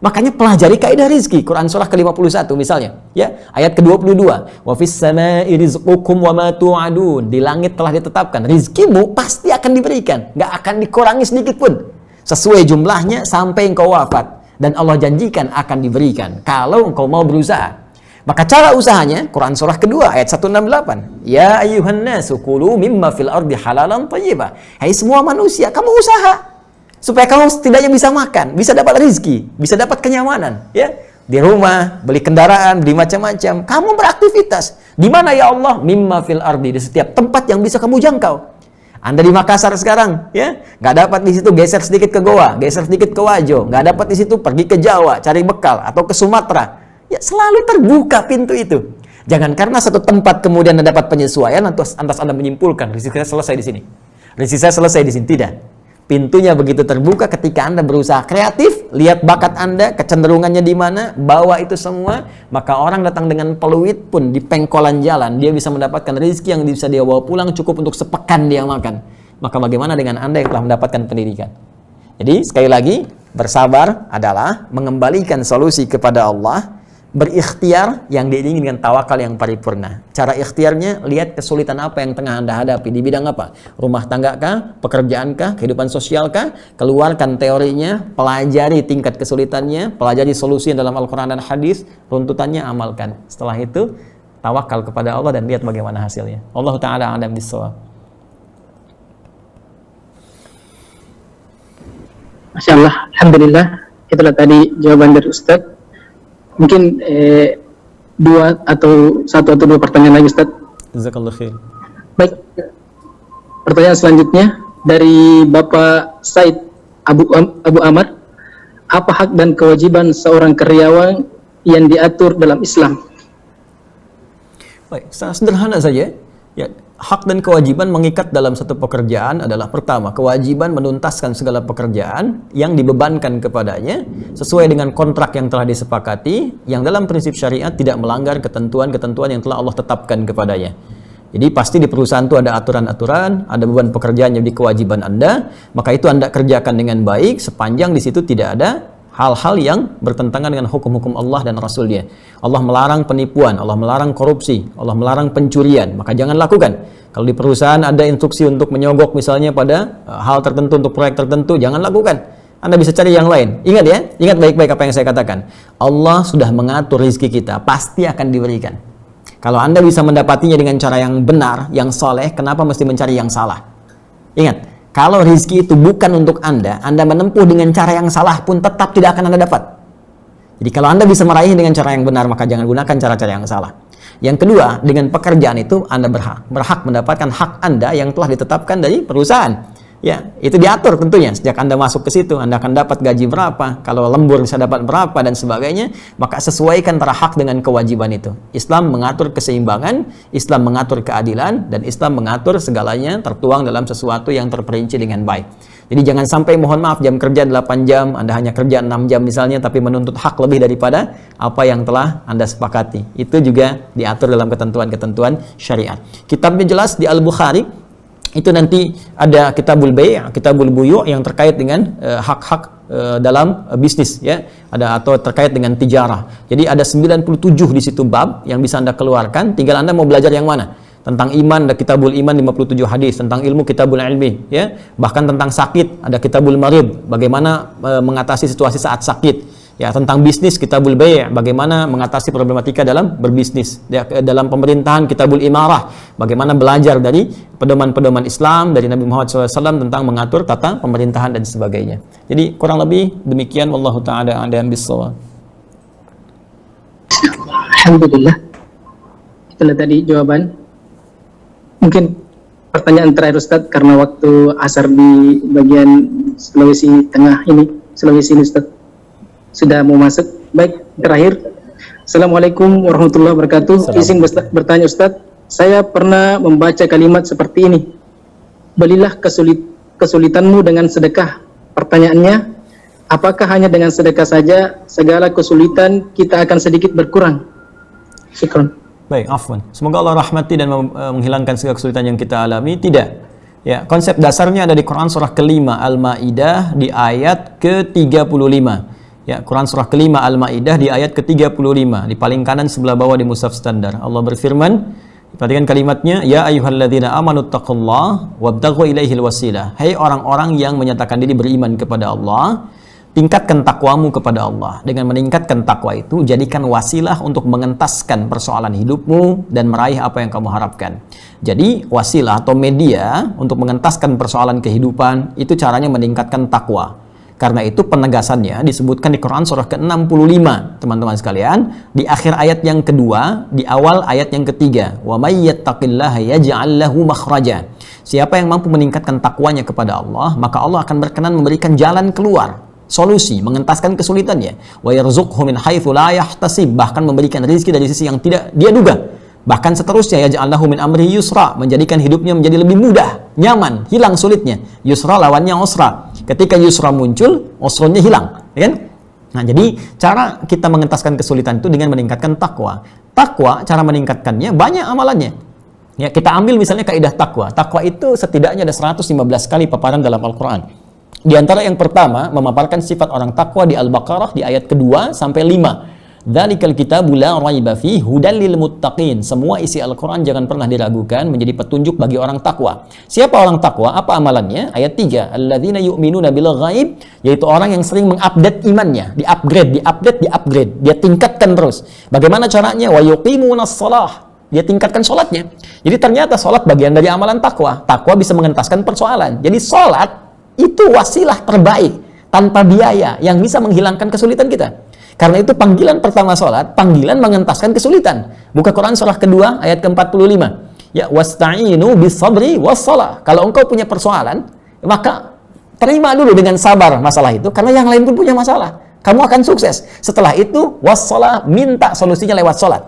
Speaker 2: Makanya pelajari kaidah rizki. Quran surah ke-51 misalnya, ya, ayat ke-22. Wa fis samai rizqukum wa ma tu'adun. Di langit telah ditetapkan rizkimu pasti akan diberikan, nggak akan dikurangi sedikit pun. Sesuai jumlahnya sampai engkau wafat, dan Allah janjikan akan diberikan kalau engkau mau berusaha. Maka cara usahanya, Quran surah kedua ayat 168. Ya ayyuhan nasu kulu mimma fil ardi halalan thayyibah. Hai semua manusia, kamu usaha supaya kamu setidaknya bisa makan, bisa dapat rezeki, bisa dapat kenyamanan, ya. Di rumah, beli kendaraan, beli macam-macam. Kamu beraktivitas. Di mana ya Allah? Mimma fil ardi, di setiap tempat yang bisa kamu jangkau. Anda di Makassar sekarang, ya, nggak dapat di situ, geser sedikit ke Goa, geser sedikit ke Wajo, nggak dapat di situ, pergi ke Jawa, cari bekal, atau ke Sumatera. Ya, selalu terbuka pintu itu. Jangan karena satu tempat kemudian Anda dapat penyesuaian, lantas Anda menyimpulkan rezeki saya selesai di sini. Rezeki saya selesai di sini. Tidak. Pintunya begitu terbuka ketika Anda berusaha kreatif, lihat bakat Anda, kecenderungannya di mana, bawa itu semua, maka orang datang dengan peluit pun di pengkolan jalan, dia bisa mendapatkan rezeki yang bisa dia bawa pulang cukup untuk sepekan dia makan. Maka bagaimana dengan Anda yang telah mendapatkan pendidikan? Jadi, sekali lagi, bersabar adalah mengembalikan solusi kepada Allah, Berikhtiar yang diiringi dengan tawakal yang paripurna. Cara ikhtiarnya, lihat kesulitan apa yang tengah Anda hadapi. Di bidang apa? Rumah tangga kah? Pekerjaan kah? Kehidupan sosial kah? Keluarkan teorinya, pelajari tingkat kesulitannya, pelajari solusi dalam Al-Quran dan hadis, runtutannya amalkan. Setelah itu, tawakal kepada Allah dan lihat bagaimana hasilnya. Allah Ta'ala a'lam bishawab.
Speaker 3: Masya Allah, Alhamdulillah. Itulah tadi jawaban dari Ustadz. Mungkin satu atau dua pertanyaan lagi, Ustaz.
Speaker 1: Jazakallahu khair.
Speaker 3: Baik. Pertanyaan selanjutnya dari Bapak Said Abu Amar. Apa hak dan kewajiban seorang karyawan yang diatur dalam Islam?
Speaker 1: Baik, sangat sederhana saja. Ya, hak dan kewajiban mengikat dalam satu pekerjaan adalah pertama, kewajiban menuntaskan segala pekerjaan yang dibebankan kepadanya sesuai dengan kontrak yang telah disepakati, yang dalam prinsip syariat tidak melanggar ketentuan-ketentuan yang telah Allah tetapkan kepadanya. Jadi pasti di perusahaan itu ada aturan-aturan, ada beban pekerjaan yang di kewajiban Anda, maka itu Anda kerjakan dengan baik sepanjang di situ tidak ada hal-hal yang bertentangan dengan hukum-hukum Allah dan Rasul-Nya. Allah melarang penipuan, Allah melarang korupsi, Allah melarang pencurian, maka jangan lakukan. Kalau di perusahaan ada instruksi untuk menyogok misalnya pada hal tertentu untuk proyek tertentu, jangan lakukan. Anda bisa cari yang lain. Ingat ya, ingat baik-baik apa yang saya katakan. Allah sudah mengatur rezeki kita, pasti akan diberikan. Kalau Anda bisa mendapatinya dengan cara yang benar, yang soleh, kenapa mesti mencari yang salah? Ingat, kalau rezeki itu bukan untuk Anda menempuh dengan cara yang salah pun tetap tidak akan Anda dapat. Jadi kalau Anda bisa meraih dengan cara yang benar, maka jangan gunakan cara-cara yang salah. Yang kedua, dengan pekerjaan itu Anda berhak mendapatkan hak Anda yang telah ditetapkan dari perusahaan. Ya, itu diatur tentunya. Sejak Anda masuk ke situ, Anda akan dapat gaji berapa, kalau lembur bisa dapat berapa dan sebagainya, maka sesuaikan antara hak dengan kewajiban itu. Islam mengatur keseimbangan, Islam mengatur keadilan, dan Islam mengatur segalanya tertuang dalam sesuatu yang terperinci dengan baik. Jadi jangan sampai, mohon maaf, jam kerja 8 jam, Anda hanya kerja 6 jam misalnya, tapi menuntut hak lebih daripada apa yang telah Anda sepakati. Itu juga diatur dalam ketentuan-ketentuan syariat. Kitabnya jelas di Al-Bukhari. Itu nanti ada kitabul bay', kitabul buyu' yang terkait dengan hak-hak dalam bisnis ya. Ada atau terkait dengan tijarah. Jadi ada 97 di situ bab yang bisa Anda keluarkan, tinggal Anda mau belajar yang mana. Tentang iman ada kitabul iman 57 hadis, tentang ilmu kitabul ilmi ya. Bahkan tentang sakit ada kitabul marid, bagaimana mengatasi situasi saat sakit. Ya, tentang bisnis kitabul bay', bagaimana mengatasi problematika dalam berbisnis. Ya, dalam pemerintahan kitabul imarah, bagaimana belajar dari pedoman-pedoman Islam dari Nabi Muhammad SAW tentang mengatur tata pemerintahan dan sebagainya. Jadi kurang lebih demikian, wallahu ta'ala a'lam bishawab.
Speaker 3: Alhamdulillah. Itulah tadi jawaban. Mungkin pertanyaan terakhir Ustaz, karena waktu asar di bagian Sulawesi Tengah ini, Sulawesi ini Ustaz sudah mau masuk. Baik, terakhir. Assalamualaikum warahmatullahi wabarakatuh. Izin bertanya Ustaz, saya pernah membaca kalimat seperti ini. Belilah kesulitanmu dengan sedekah. Pertanyaannya, apakah hanya dengan sedekah saja segala kesulitan kita akan sedikit berkurang? Syukran.
Speaker 1: Baik, afwan. Semoga Allah rahmati dan menghilangkan segala kesulitan yang kita alami. Tidak. Ya, konsep dasarnya ada di Quran surah kelima Al-Maidah di ayat ke-35. Ya, Quran surah kelima Al-Maidah di ayat ke-35 di paling kanan sebelah bawah di mushaf standar. Allah berfirman, perhatikan kalimatnya, ya ayyuhalladzina amanu taqullaha wabtaghu ilaihil wasilah. Hai orang-orang yang menyatakan diri beriman kepada Allah, tingkatkan takwamu kepada Allah. Dengan meningkatkan takwa itu, jadikan wasilah untuk mengentaskan persoalan hidupmu dan meraih apa yang kamu harapkan. Jadi wasilah atau media untuk mengentaskan persoalan kehidupan itu caranya meningkatkan takwa. Karena itu penegasannya disebutkan di Quran surah ke-65, teman-teman sekalian, di akhir ayat yang kedua, di awal ayat yang ketiga. Wa may yattaqillaha yaj'al lahu makhraja. Siapa yang mampu meningkatkan takwanya kepada Allah, maka Allah akan berkenan memberikan jalan keluar, solusi, mengentaskan kesulitannya. Wa yarzuqhu min haitsu la yahtasib, bahkan memberikan rezeki dari sisi yang tidak dia duga. Bahkan seterusnya, yaj'al lahu min amri yusra, menjadikan hidupnya menjadi lebih mudah, nyaman, hilang sulitnya. Yusra lawannya usra. Ketika yusra muncul, usranya hilang, ya kan? Nah, jadi cara kita mengentaskan kesulitan itu dengan meningkatkan takwa. Takwa, cara meningkatkannya banyak amalannya. Ya, kita ambil misalnya kaidah takwa. Takwa itu setidaknya ada 115 kali paparan dalam Al-Qur'an. Di antara yang pertama, memaparkan sifat orang takwa di Al-Baqarah di ayat kedua sampai 5. Dzalikal kitabu la raiba fihi hudal lil muttaqin. Semua isi Al-Qur'an jangan pernah diragukan, menjadi petunjuk bagi orang takwa. Siapa orang takwa? Apa amalannya? Ayat 3. Alladzina yu'minuna bil ghaib, yaitu orang yang sering mengupdate imannya, diupgrade, dia tingkatkan terus. Bagaimana caranya? Wa yuqimunas shalah. Dia tingkatkan sholatnya. Jadi ternyata sholat bagian dari amalan takwa. Takwa bisa mengentaskan persoalan. Jadi sholat itu wasilah terbaik tanpa biaya yang bisa menghilangkan kesulitan kita. Karena itu panggilan pertama sholat, panggilan mengentaskan kesulitan. Buka Quran surah kedua ayat ke-45. Ya, wasta'inu bis-sabri was-shalah. Kalau engkau punya persoalan, maka terima dulu dengan sabar masalah itu, karena yang lain pun punya masalah. Kamu akan sukses. Setelah itu, was-shalah, minta solusinya lewat sholat.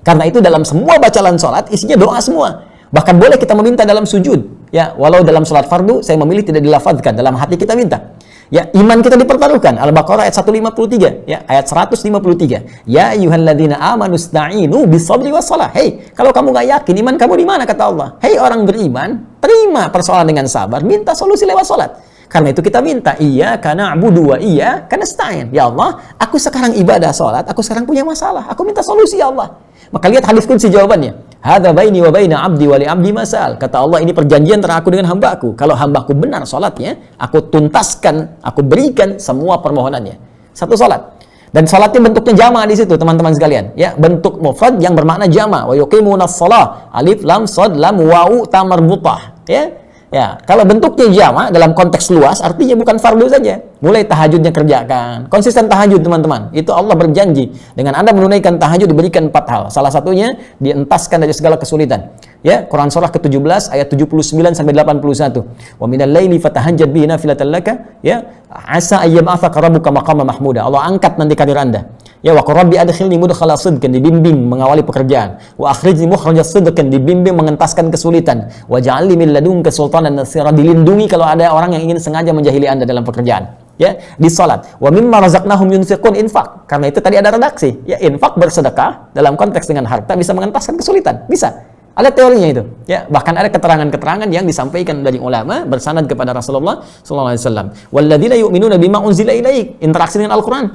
Speaker 1: Karena itu dalam semua bacaan sholat, isinya doa semua. Bahkan boleh kita meminta dalam sujud. Ya, walau dalam sholat fardu, saya memilih tidak dilafadzkan, dalam hati kita minta. Ya, iman kita dipertaruhkan. Al-Baqarah ayat 153, ya, ayat 153. Ya ayyuhalladzina amanu ista'inu bis-sabri was-shalah. Hei, kalau kamu nggak yakin iman kamu di mana, kata Allah. Hei orang beriman, terima persoalan dengan sabar, minta solusi lewat salat. Karena itu kita minta, iyyaka na'budu wa iyyaka nasta'in. Ya Allah, aku sekarang ibadah salat, aku sekarang punya masalah. Aku minta solusi ya Allah. Maka lihat hadis qudsi jawabannya. Hadza baini wa baina 'abdi wa li 'abdi masal. Kata Allah, ini perjanjian antara aku dengan hambaku. Kalau hambaku benar salatnya, aku tuntaskan, aku berikan semua permohonannya. Satu salat. Dan salatnya bentuknya jama' di situ, teman-teman sekalian. Ya, bentuk mufrad yang bermakna jama'. Wa yuqimunas shalah. Alif lam shad lam wawu ta marbutah. Ya. Ya, kalau bentuknya jama' dalam konteks luas artinya bukan fardu saja. Mulai tahajudnya kerjakan. Konsisten tahajud, teman-teman. Itu Allah berjanji, dengan Anda menunaikan tahajud diberikan 4 hal. Salah satunya dientaskan dari segala kesulitan. Ya, Quran surah ke-17 ayat 79 sampai 81. Wa minal laili fatahajjad bihi nafilatan laka, ya, asa ayyab'atsaka rabbuka maqama mahmuda. Allah angkat nanti karir Anda. Ya, wa qur rabbi adkhilni mudkhala sidqin, dibimbing mengawali pekerjaan. Wa akhrijni mukhraja sidqin, dibimbing mengentaskan kesulitan. Wa ja'alni min ladunka sultanan nasira, dilindungi kalau ada orang yang ingin sengaja menjahili Anda dalam pekerjaan. Ya, di salat. Wa mimma razaqnahum yunfiqun, infak. Karena itu tadi ada redaksi. Ya, infak, bersedekah dalam konteks dengan harta bisa mengentaskan kesulitan. Bisa. Ada teorinya itu. Ya, bahkan ada keterangan-keterangan yang disampaikan dari ulama bersanad kepada Rasulullah sallallahu alaihi wasallam. Walladzina yu'minuna bima unzila ilaik, interaksi dengan Al-Qur'an.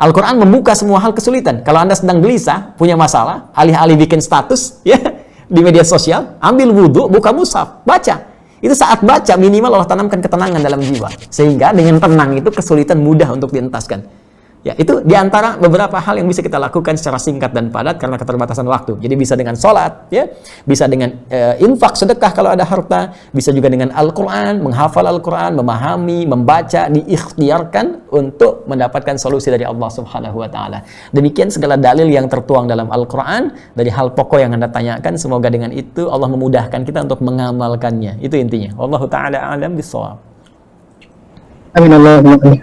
Speaker 1: Al-Quran membuka semua hal kesulitan. Kalau Anda sedang gelisah, punya masalah, alih-alih bikin status ya di media sosial, ambil wudhu, buka mushaf, baca. Itu saat baca minimal Allah tanamkan ketenangan dalam jiwa. Sehingga dengan tenang itu kesulitan mudah untuk dientaskan. Ya, itu diantara beberapa hal yang bisa kita lakukan secara singkat dan padat karena keterbatasan waktu. Jadi bisa dengan sholat, ya, bisa dengan infak, sedekah kalau ada harta, bisa juga dengan Al-Quran, menghafal Al-Quran, memahami, membaca, diikhtiarkan untuk mendapatkan solusi dari Allah Subhanahu wa Ta'ala. Demikian segala dalil yang tertuang dalam Al-Quran dari hal pokok yang Anda tanyakan. Semoga dengan itu Allah memudahkan kita untuk mengamalkannya. Itu intinya. Wallahu ta'ala a'lam bishawab.
Speaker 3: Amin Allahumma amin.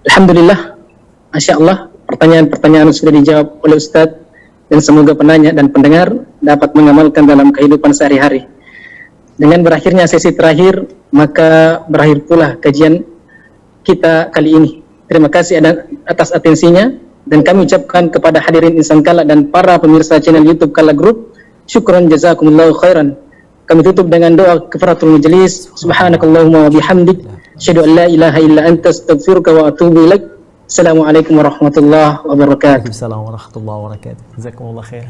Speaker 3: Alhamdulillah. Masya Allah, pertanyaan-pertanyaan sudah dijawab oleh Ustadz, dan semoga penanya dan pendengar dapat mengamalkan dalam kehidupan sehari-hari. Dengan berakhirnya sesi terakhir, maka berakhir pula kajian kita kali ini. Terima kasih atas atensinya, dan kami ucapkan kepada hadirin Insan Kala dan para pemirsa channel YouTube Kala Group, syukran jazakumullahu khairan. Kami tutup dengan doa kafaratul majlis. Subhanakallahumma wa bihamdik, asyhadu an la ilaha illa anta, astaghfiruka wa atubu ilaik. Assalamualaikum warahmatullahi wabarakatuh.
Speaker 1: Assalamualaikum warahmatullahi wabarakatuh. Jazakumullah khair.